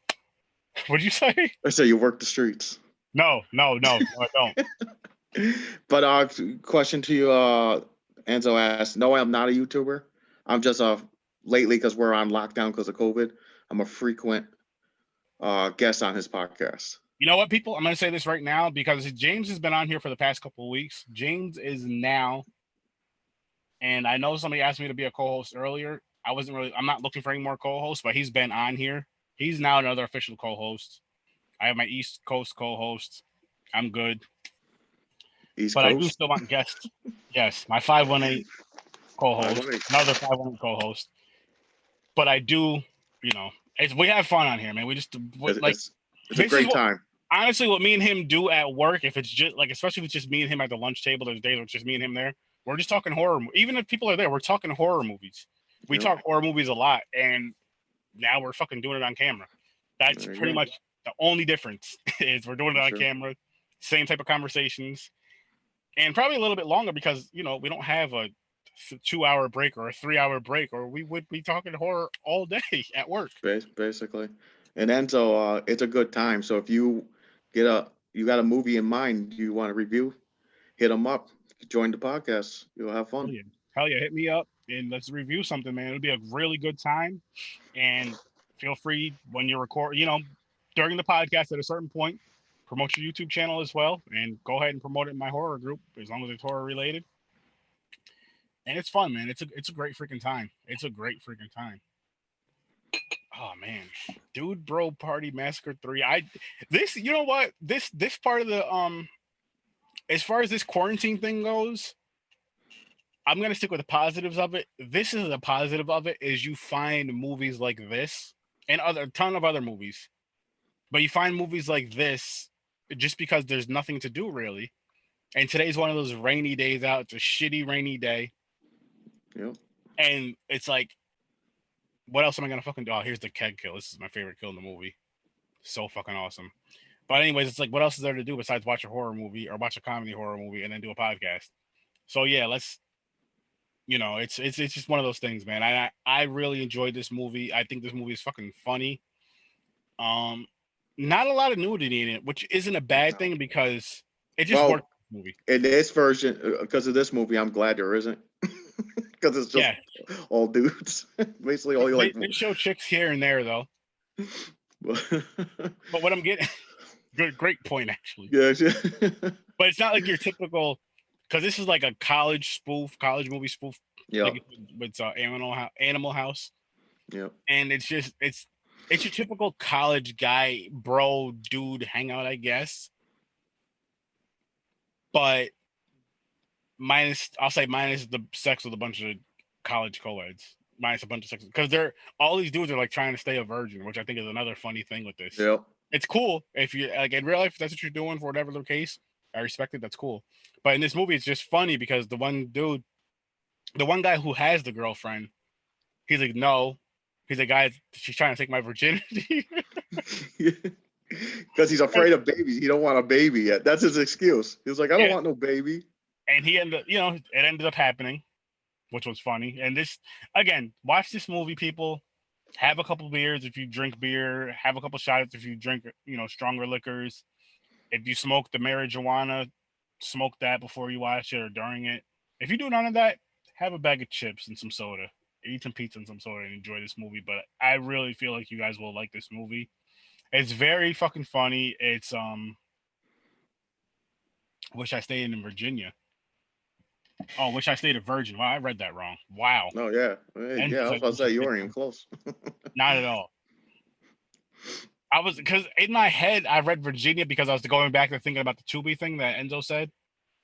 What'd you say? I say you work the streets. No, I don't. But question to you, Enzo asked. No, I'm not a YouTuber. I'm just lately because we're on lockdown because of COVID. I'm a frequent guest on his podcast. You know what, people? I'm gonna say this right now because James has been on here for the past couple of weeks. James is now, and I know somebody asked me to be a co-host earlier. I'm not looking for any more co-hosts, but he's been on here. He's now another official co-host. I have my East Coast co-host. I'm good. East But Coast. I do still want guests. Yes, my 518 co-host, 518. another 518 co-host. But I do, you know, we have fun on here, man. We just like It's a great time. Honestly, what me and him do at work, if it's just like, especially if it's just me and him at the lunch table, there's days where it's just me and him there. We're just talking horror. Even if people are there, we're talking horror movies. We talk horror movies a lot, and now we're fucking doing it on camera. That's pretty much the only difference is we're doing it on camera. Same type of conversations, and probably a little bit longer because we don't have a 2-hour break or a 3-hour break, or we would be talking horror all day at work. Basically, and Enzo, it's a good time. So if you got a movie in mind you want to review, hit them up. Join the podcast. You'll have fun. Hell yeah, hit me up and let's review something, man. It'll be a really good time. And feel free when you record, during the podcast at a certain point, promote your YouTube channel as well, and go ahead and promote it in my horror group as long as it's horror related. And it's fun, man. It's a great freaking time. It's a great freaking time. Oh man, Dude Bro Party Massacre 3. You know what? This part of the as far as this quarantine thing goes, I'm gonna stick with the positives of it. This is the positive of it is you find movies like this and a ton of other movies, but you find movies like this just because there's nothing to do really. And today's one of those rainy days out. It's a shitty rainy day. Yep. And it's like, what else am I gonna fucking do? Oh, here's the keg kill. This is my favorite kill in the movie. So fucking awesome. But anyways, it's like, what else is there to do besides watch a horror movie or watch a comedy horror movie and then do a podcast? So yeah, let's. It's just one of those things, man. I really enjoyed this movie. I think this movie is fucking funny. Not a lot of nudity in it, which isn't a bad thing because it just works. Movie. In this version, because of this movie, I'm glad there isn't, because it's just all dudes. Basically, all they show chicks here and there though. But what I'm getting, great point actually. Yeah. But it's not like your typical, because this is like a college movie spoof. Yeah. Like it's Animal House. Yeah. And it's your typical college guy, bro, dude hangout, I guess. But minus the sex with a bunch of college co-eds. Minus a bunch of sex, because all these dudes are like trying to stay a virgin, which I think is another funny thing with this. Yeah. It's cool if you like in real life, if that's what you're doing for whatever the case. I respect it. That's cool. But in this movie, it's just funny because the one guy who has the girlfriend, he's like, no. He's a guy. She's trying to take my virginity. Because he's afraid of babies. He don't want a baby yet. That's his excuse. He was like, I don't want no baby. And he ended up, it ended up happening, which was funny. And this, again, watch this movie, people. Have a couple beers if you drink beer. Have a couple shots if you drink, stronger liquors. If you smoke the marijuana, smoke that before you watch it or during it. If you do none of that, have a bag of chips and some soda. eat some pizza and some soda and enjoy this movie. But I really feel like you guys will like this movie. It's very fucking funny. It's Wish I Stayed in Virginia. Oh, Wish I Stayed a Virgin. Wow, I read that wrong. Wow. Oh yeah, hey, And yeah. I was like, about to Wish I say you Stayed- weren't even close. not at all. I was because in my head I read Virginia because I was going back and thinking about the Tubi thing that Enzo said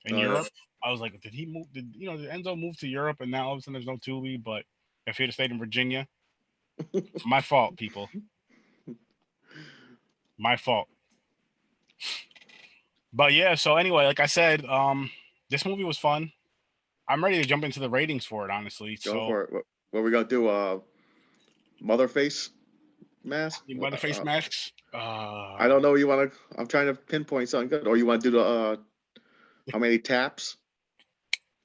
in Oh yeah. Europe. I was like, did he move? Did Enzo move to Europe and now all of a sudden there's no Tubi? But if he'd have stayed in Virginia, my fault, people. My fault. But yeah, so anyway, like I said, this movie was fun. I'm ready to jump into the ratings for it, honestly. Go So for it. What we gonna do? Motherface mask? the Motherface masks. I don't know. You want to? I'm trying to pinpoint something good, or you want to do the how many taps?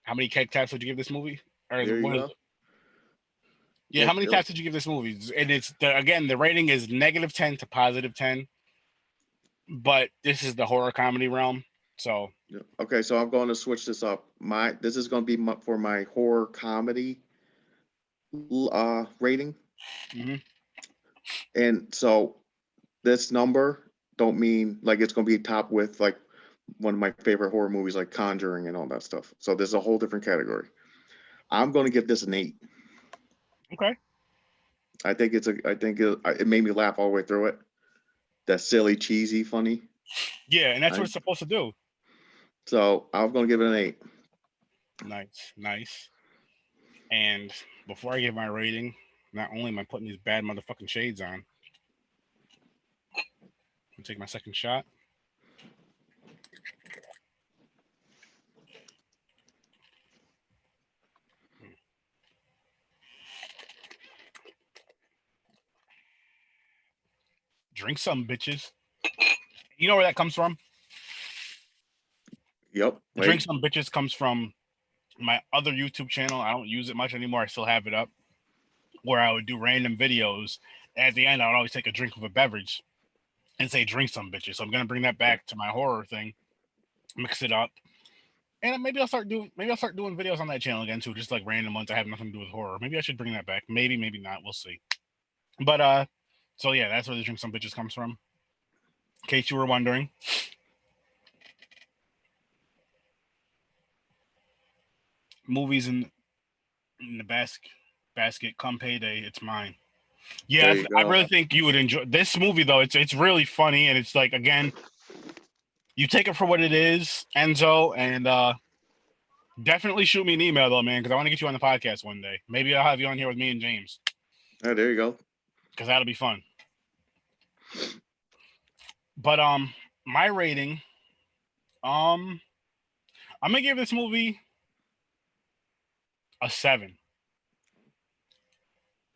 How many cake taps would you give this movie? Or There you what is go. it? Yeah, how many taps did you give this movie? And it's again, the rating is -10 to +10. But this is the horror comedy realm, so Yeah. Okay, so I'm going to switch this up. This is going to be for my horror comedy rating, mhm. and so this number don't mean like it's going to be top with like one of my favorite horror movies like Conjuring and all that stuff. So there's a whole different category. I'm going to give this an 8. Okay. I think it made me laugh all the way through it. That silly, cheesy, funny. Yeah, and that's what it's supposed to do. So I'm going to give it an 8. Nice. And before I give my rating, not only am I putting these bad motherfucking shades on, I'm take my second shot. Drink some, bitches. You know where that comes from? Yep. Drink some, bitches comes from my other YouTube channel. I don't use it much anymore. I still have it up, where I would do random videos. At the end, I would always take a drink of a beverage and say, drink some, bitches. So I'm going to bring that back to my horror thing, mix it up. And maybe I'll start doing videos on that channel again too, just like random ones that have nothing to do with horror. Maybe I should bring that back. Maybe not. We'll see. But so yeah, that's where the drink some bitches comes from. In case you were wondering. Movies in the basket come payday, it's mine. Yeah, I really think you would enjoy this movie though. It's really funny and it's like again, you take it for what it is, Enzo, and definitely shoot me an email though, man, because I want to get you on the podcast one day. Maybe I'll have you on here with me and James. Oh, there you go. Because that'll be fun. But my rating, I'm gonna give this movie a 7.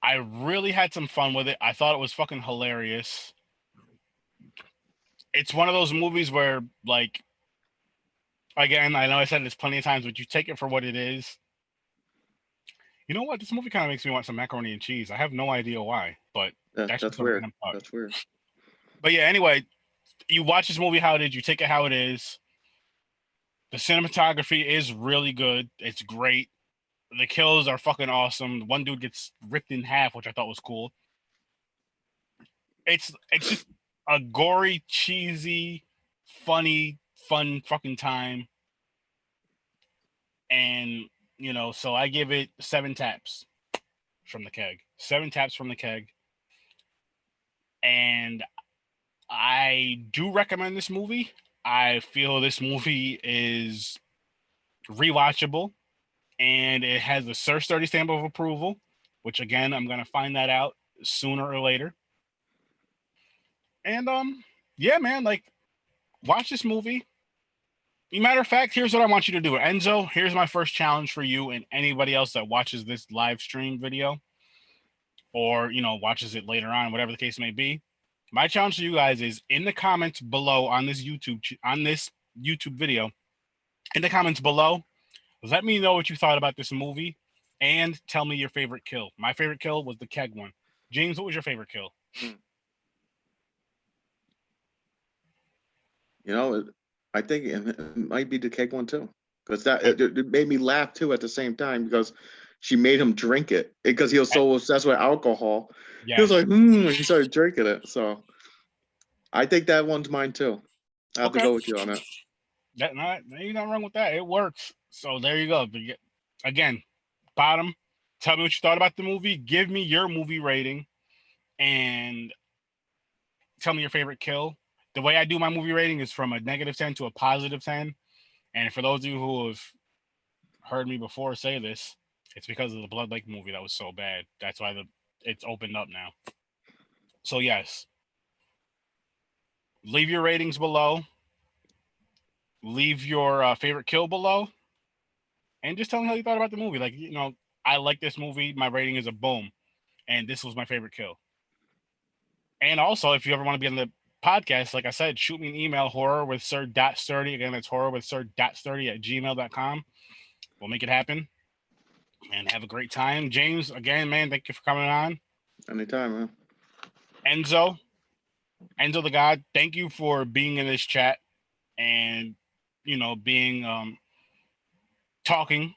I really had some fun with it. I thought it was fucking hilarious. It's one of those movies where, like, again, I know I said this plenty of times, but you take it for what it is. You know what? This movie kind of makes me want some macaroni and cheese. I have no idea why, but that's weird. That's weird. But yeah, anyway, you watch this movie how it is. You take it how it is. The cinematography is really good. It's great. The kills are fucking awesome. One dude gets ripped in half, which I thought was cool. It's just a gory, cheesy, funny, fun fucking time. And, so I give it 7 taps from the keg. 7 taps from the keg. And I do recommend this movie. I feel this movie is rewatchable. And it has the Sir Sturdy stamp of approval, which again, I'm gonna find that out sooner or later. And yeah, man, like watch this movie. Matter of fact, here's what I want you to do. Enzo, here's my first challenge for you and anybody else that watches this live stream video or watches it later on, whatever the case may be. My challenge to you guys is in the comments below on this YouTube video, in the comments below, let me know what you thought about this movie and tell me your favorite kill. My favorite kill was the keg one. James, what was your favorite kill? I think it might be the keg one too, because it made me laugh too at the same time, because she made him drink it because he was so obsessed with alcohol. Yes. He was like, and he started drinking it. So I think that one's mine too. I have to go with you on it. Ain't nothing wrong with that. It works. So there you go. Again, bottom. Tell me what you thought about the movie. Give me your movie rating, and tell me your favorite kill. The way I do my movie rating is from a -10 to a +10. And for those of you who have heard me before say this, it's because of the Blood Lake movie that was so bad. That's why it's opened up now. So yes, leave your ratings below. Leave your favorite kill below, and just tell me how you thought about the movie. Like, I like this movie. My rating is a boom, and this was my favorite kill. And also, if you ever want to be on the podcast, like I said, shoot me an email, horrorwithsir.sturdy. Again, that's horrorwithsir.sturdy@gmail.com. We'll make it happen and have a great time. James, again, man, thank you for coming on. Anytime, man. Enzo the God, thank you for being in this chat and, being, talking.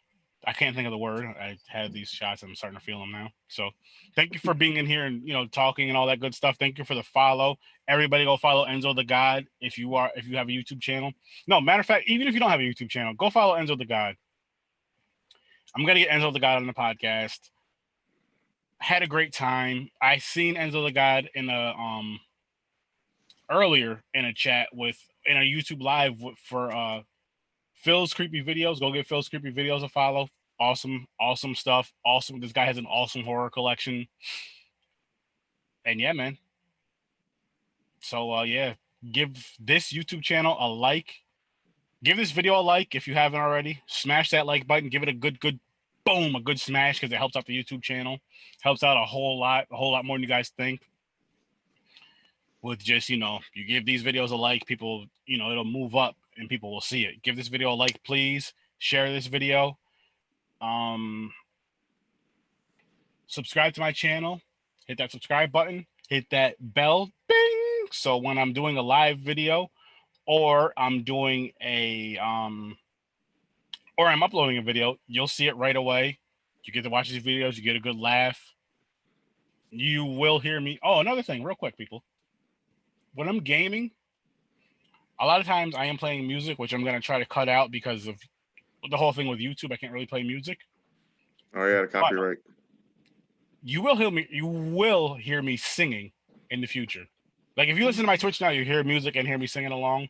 I can't think of the word. I had these shots. I'm starting to feel them now. So thank you for being in here and, talking and all that good stuff. Thank you for the follow. Everybody go follow Enzo the God if you have a YouTube channel. No, matter of fact, even if you don't have a YouTube channel, go follow Enzo the God. I'm going to get Enzo the God on the podcast. Had a great time. I seen Enzo the God in earlier in a chat in a YouTube live for Phil's Creepy Videos. Go get Phil's Creepy Videos a follow. Awesome stuff. Awesome. This guy has an awesome horror collection. And yeah, man. So yeah, give this YouTube channel a like. Give this video a like if you haven't already. Smash that like button. Give it a good boom, a good smash, because it helps out the YouTube channel. Helps out a whole lot more than you guys think. With just, you give these videos a like, people, it'll move up and people will see it. Give this video a like, please. Share this video. Subscribe to my channel. Hit that subscribe button. Hit that bell. Bing! So when I'm doing a live video or I'm doing or I'm uploading a video, you'll see it right away. You get to watch these videos. You get a good laugh. You will hear me. Oh, another thing, real quick, people. When I'm gaming, a lot of times I am playing music, which I'm going to try to cut out because of the whole thing with YouTube. I can't really play music. Oh, yeah, the copyright. But you will hear me singing in the future. Like, if you listen to my Twitch now, you hear music and hear me singing along.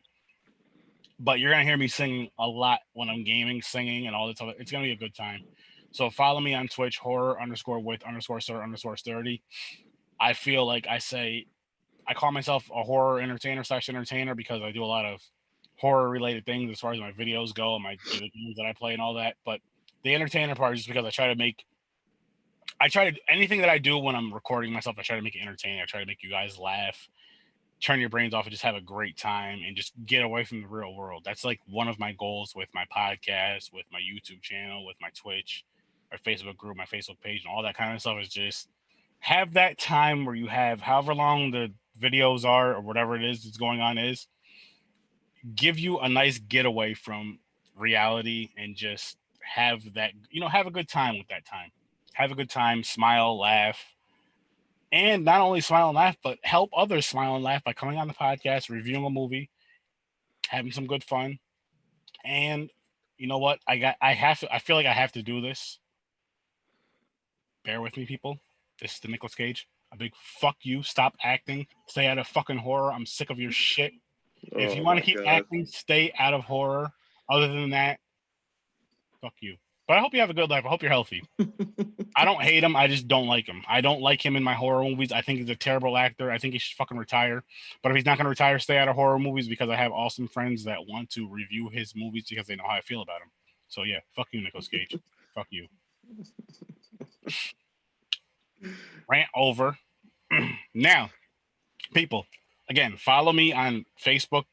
But you're going to hear me singing a lot when I'm gaming, singing, and all this other. It's going to be a good time. So follow me on Twitch, horror_with_sir_sturdy. I feel like I call myself a horror entertainer because I do a lot of horror related things as far as my videos go and the games that I play and all that. But the entertainer part is just because I try to anything that I do when I'm recording myself, I try to make it entertaining. I try to make you guys laugh, turn your brains off, and just have a great time and just get away from the real world. That's like one of my goals with my podcast, with my YouTube channel, with my Twitch, my Facebook group, my Facebook page, and all that kind of stuff is just have that time where you have however long the videos are or whatever it is that's going on is, give you a nice getaway from reality and just have that, have a good time with that time. Have a good time, smile, laugh, and not only smile and laugh, but help others smile and laugh by coming on the podcast, reviewing a movie, having some good fun. And you know what? I feel like I have to do this. Bear with me, people. This is the Nicolas Cage. A big fuck you. Stop acting. Stay out of fucking horror. I'm sick of your shit. If you want to keep acting, stay out of horror. Other than that, fuck you. But I hope you have a good life. I hope you're healthy. I don't hate him. I just don't like him. I don't like him in my horror movies. I think he's a terrible actor. I think he should fucking retire. But if he's not going to retire, stay out of horror movies, because I have awesome friends that want to review his movies because they know how I feel about him. So yeah, fuck you, Nicolas Cage. Fuck you. Rant over. Now, people, again, follow me on Facebook.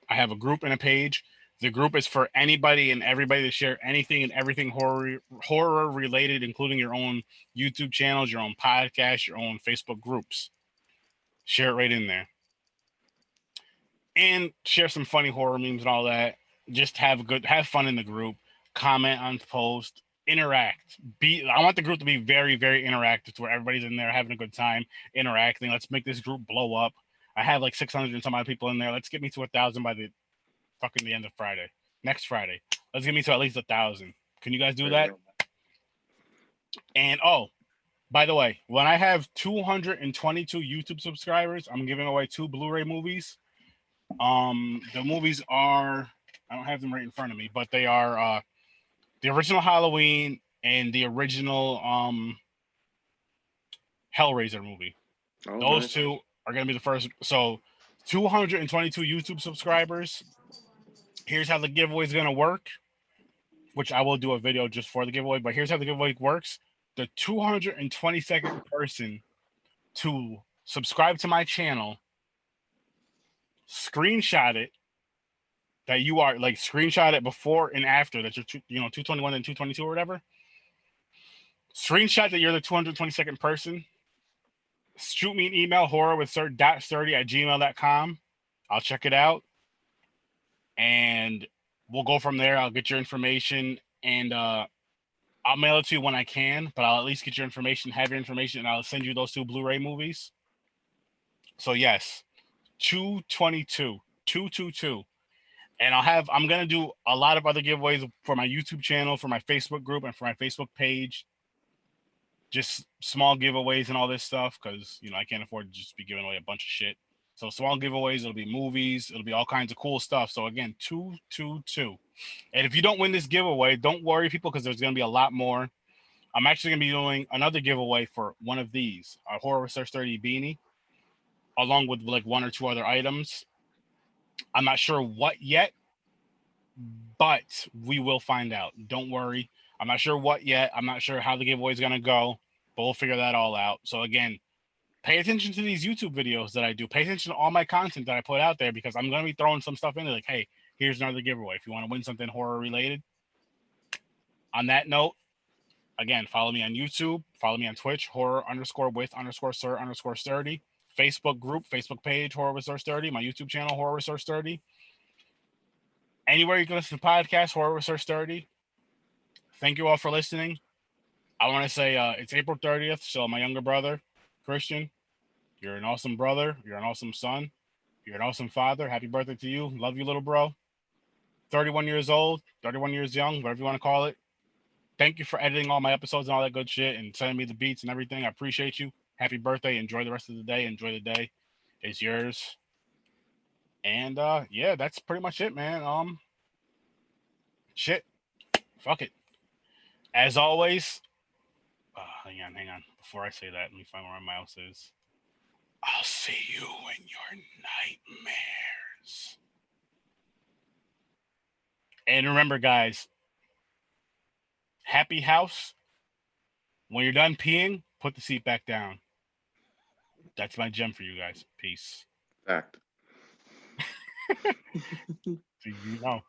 I have a group and a page. The group is for anybody and everybody to share anything and everything horror related, including your own YouTube channels, your own podcast, your own Facebook groups. Share it right in there. And share some funny horror memes and all that. Just have fun in the group. Comment on the post. interact. I want the group to be very, very interactive, to where everybody's in there having a good time, interacting. Let's make this group blow up. I have like 600 and some odd people in there. Let's get me to 1,000 by the end of Friday. Next Friday. Let's get me to at least 1,000. Can you guys do that? And oh, by the way, when I have 222 YouTube subscribers, I'm giving away 2 Blu-ray movies. The movies are, I don't have them right in front of me, but they are the original Halloween and the original Hellraiser movie. Oh, Those nice. 2 are going to be the first. So 222 YouTube subscribers. Here's how the giveaway is going to work, which I will do a video just for the giveaway, but here's how the giveaway works. The 222nd person to subscribe to my channel, screenshot it, that you are like, screenshot it before and after that you're 221 and 222 or whatever. Screenshot that you're the 222nd person. Shoot me an email, horrorwithsir.sturdy@gmail.com. I'll check it out and we'll go from there. I'll get your information and I'll mail it to you when I can, but I'll at least get your information, have your information, and I'll send you those 2 Blu-ray movies. So yes, 222. And I'm going to do a lot of other giveaways for my YouTube channel, for my Facebook group, and for my Facebook page. Just small giveaways and all this stuff, because, I can't afford to just be giving away a bunch of shit. So small giveaways, it'll be movies, it'll be all kinds of cool stuff. So again, 222. And if you don't win this giveaway, don't worry, people, because there's going to be a lot more. I'm actually going to be doing another giveaway for one of these, a Horror with Sir Sturdy beanie, along with like 1 or 2 other items. I'm not sure what yet, but we will find out. Don't worry. I'm not sure what yet. I'm not sure how the giveaway is going to go, but we'll figure that all out. So again, pay attention to these YouTube videos that I do. Pay attention to all my content that I put out there, because I'm going to be throwing some stuff in there like, hey, here's another giveaway if you want to win something horror related. On that note, again, follow me on YouTube, follow me on Twitch, horror_with_sir_sturdy, Facebook group, Facebook page, Horror with Sir Sturdy, my YouTube channel, Horror with Sir Sturdy. Anywhere you can listen to podcasts, Horror with Sir Sturdy. Thank you all for listening. I want to say it's April 30th, so my younger brother, Christian, you're an awesome brother. You're an awesome son. You're an awesome father. Happy birthday to you. Love you, little bro. 31 years old, 31 years young, whatever you want to call it. Thank you for editing all my episodes and all that good shit and sending me the beats and everything. I appreciate you. Happy birthday. Enjoy the rest of the day. Enjoy the day. It's yours. And yeah, that's pretty much it, man. Shit. Fuck it. As always, hang on. Before I say that, let me find where my mouse is. I'll see you in your nightmares. And remember, guys, happy house. When you're done peeing, put the seat back down. That's my gem for you guys. Peace. Fact. So you know.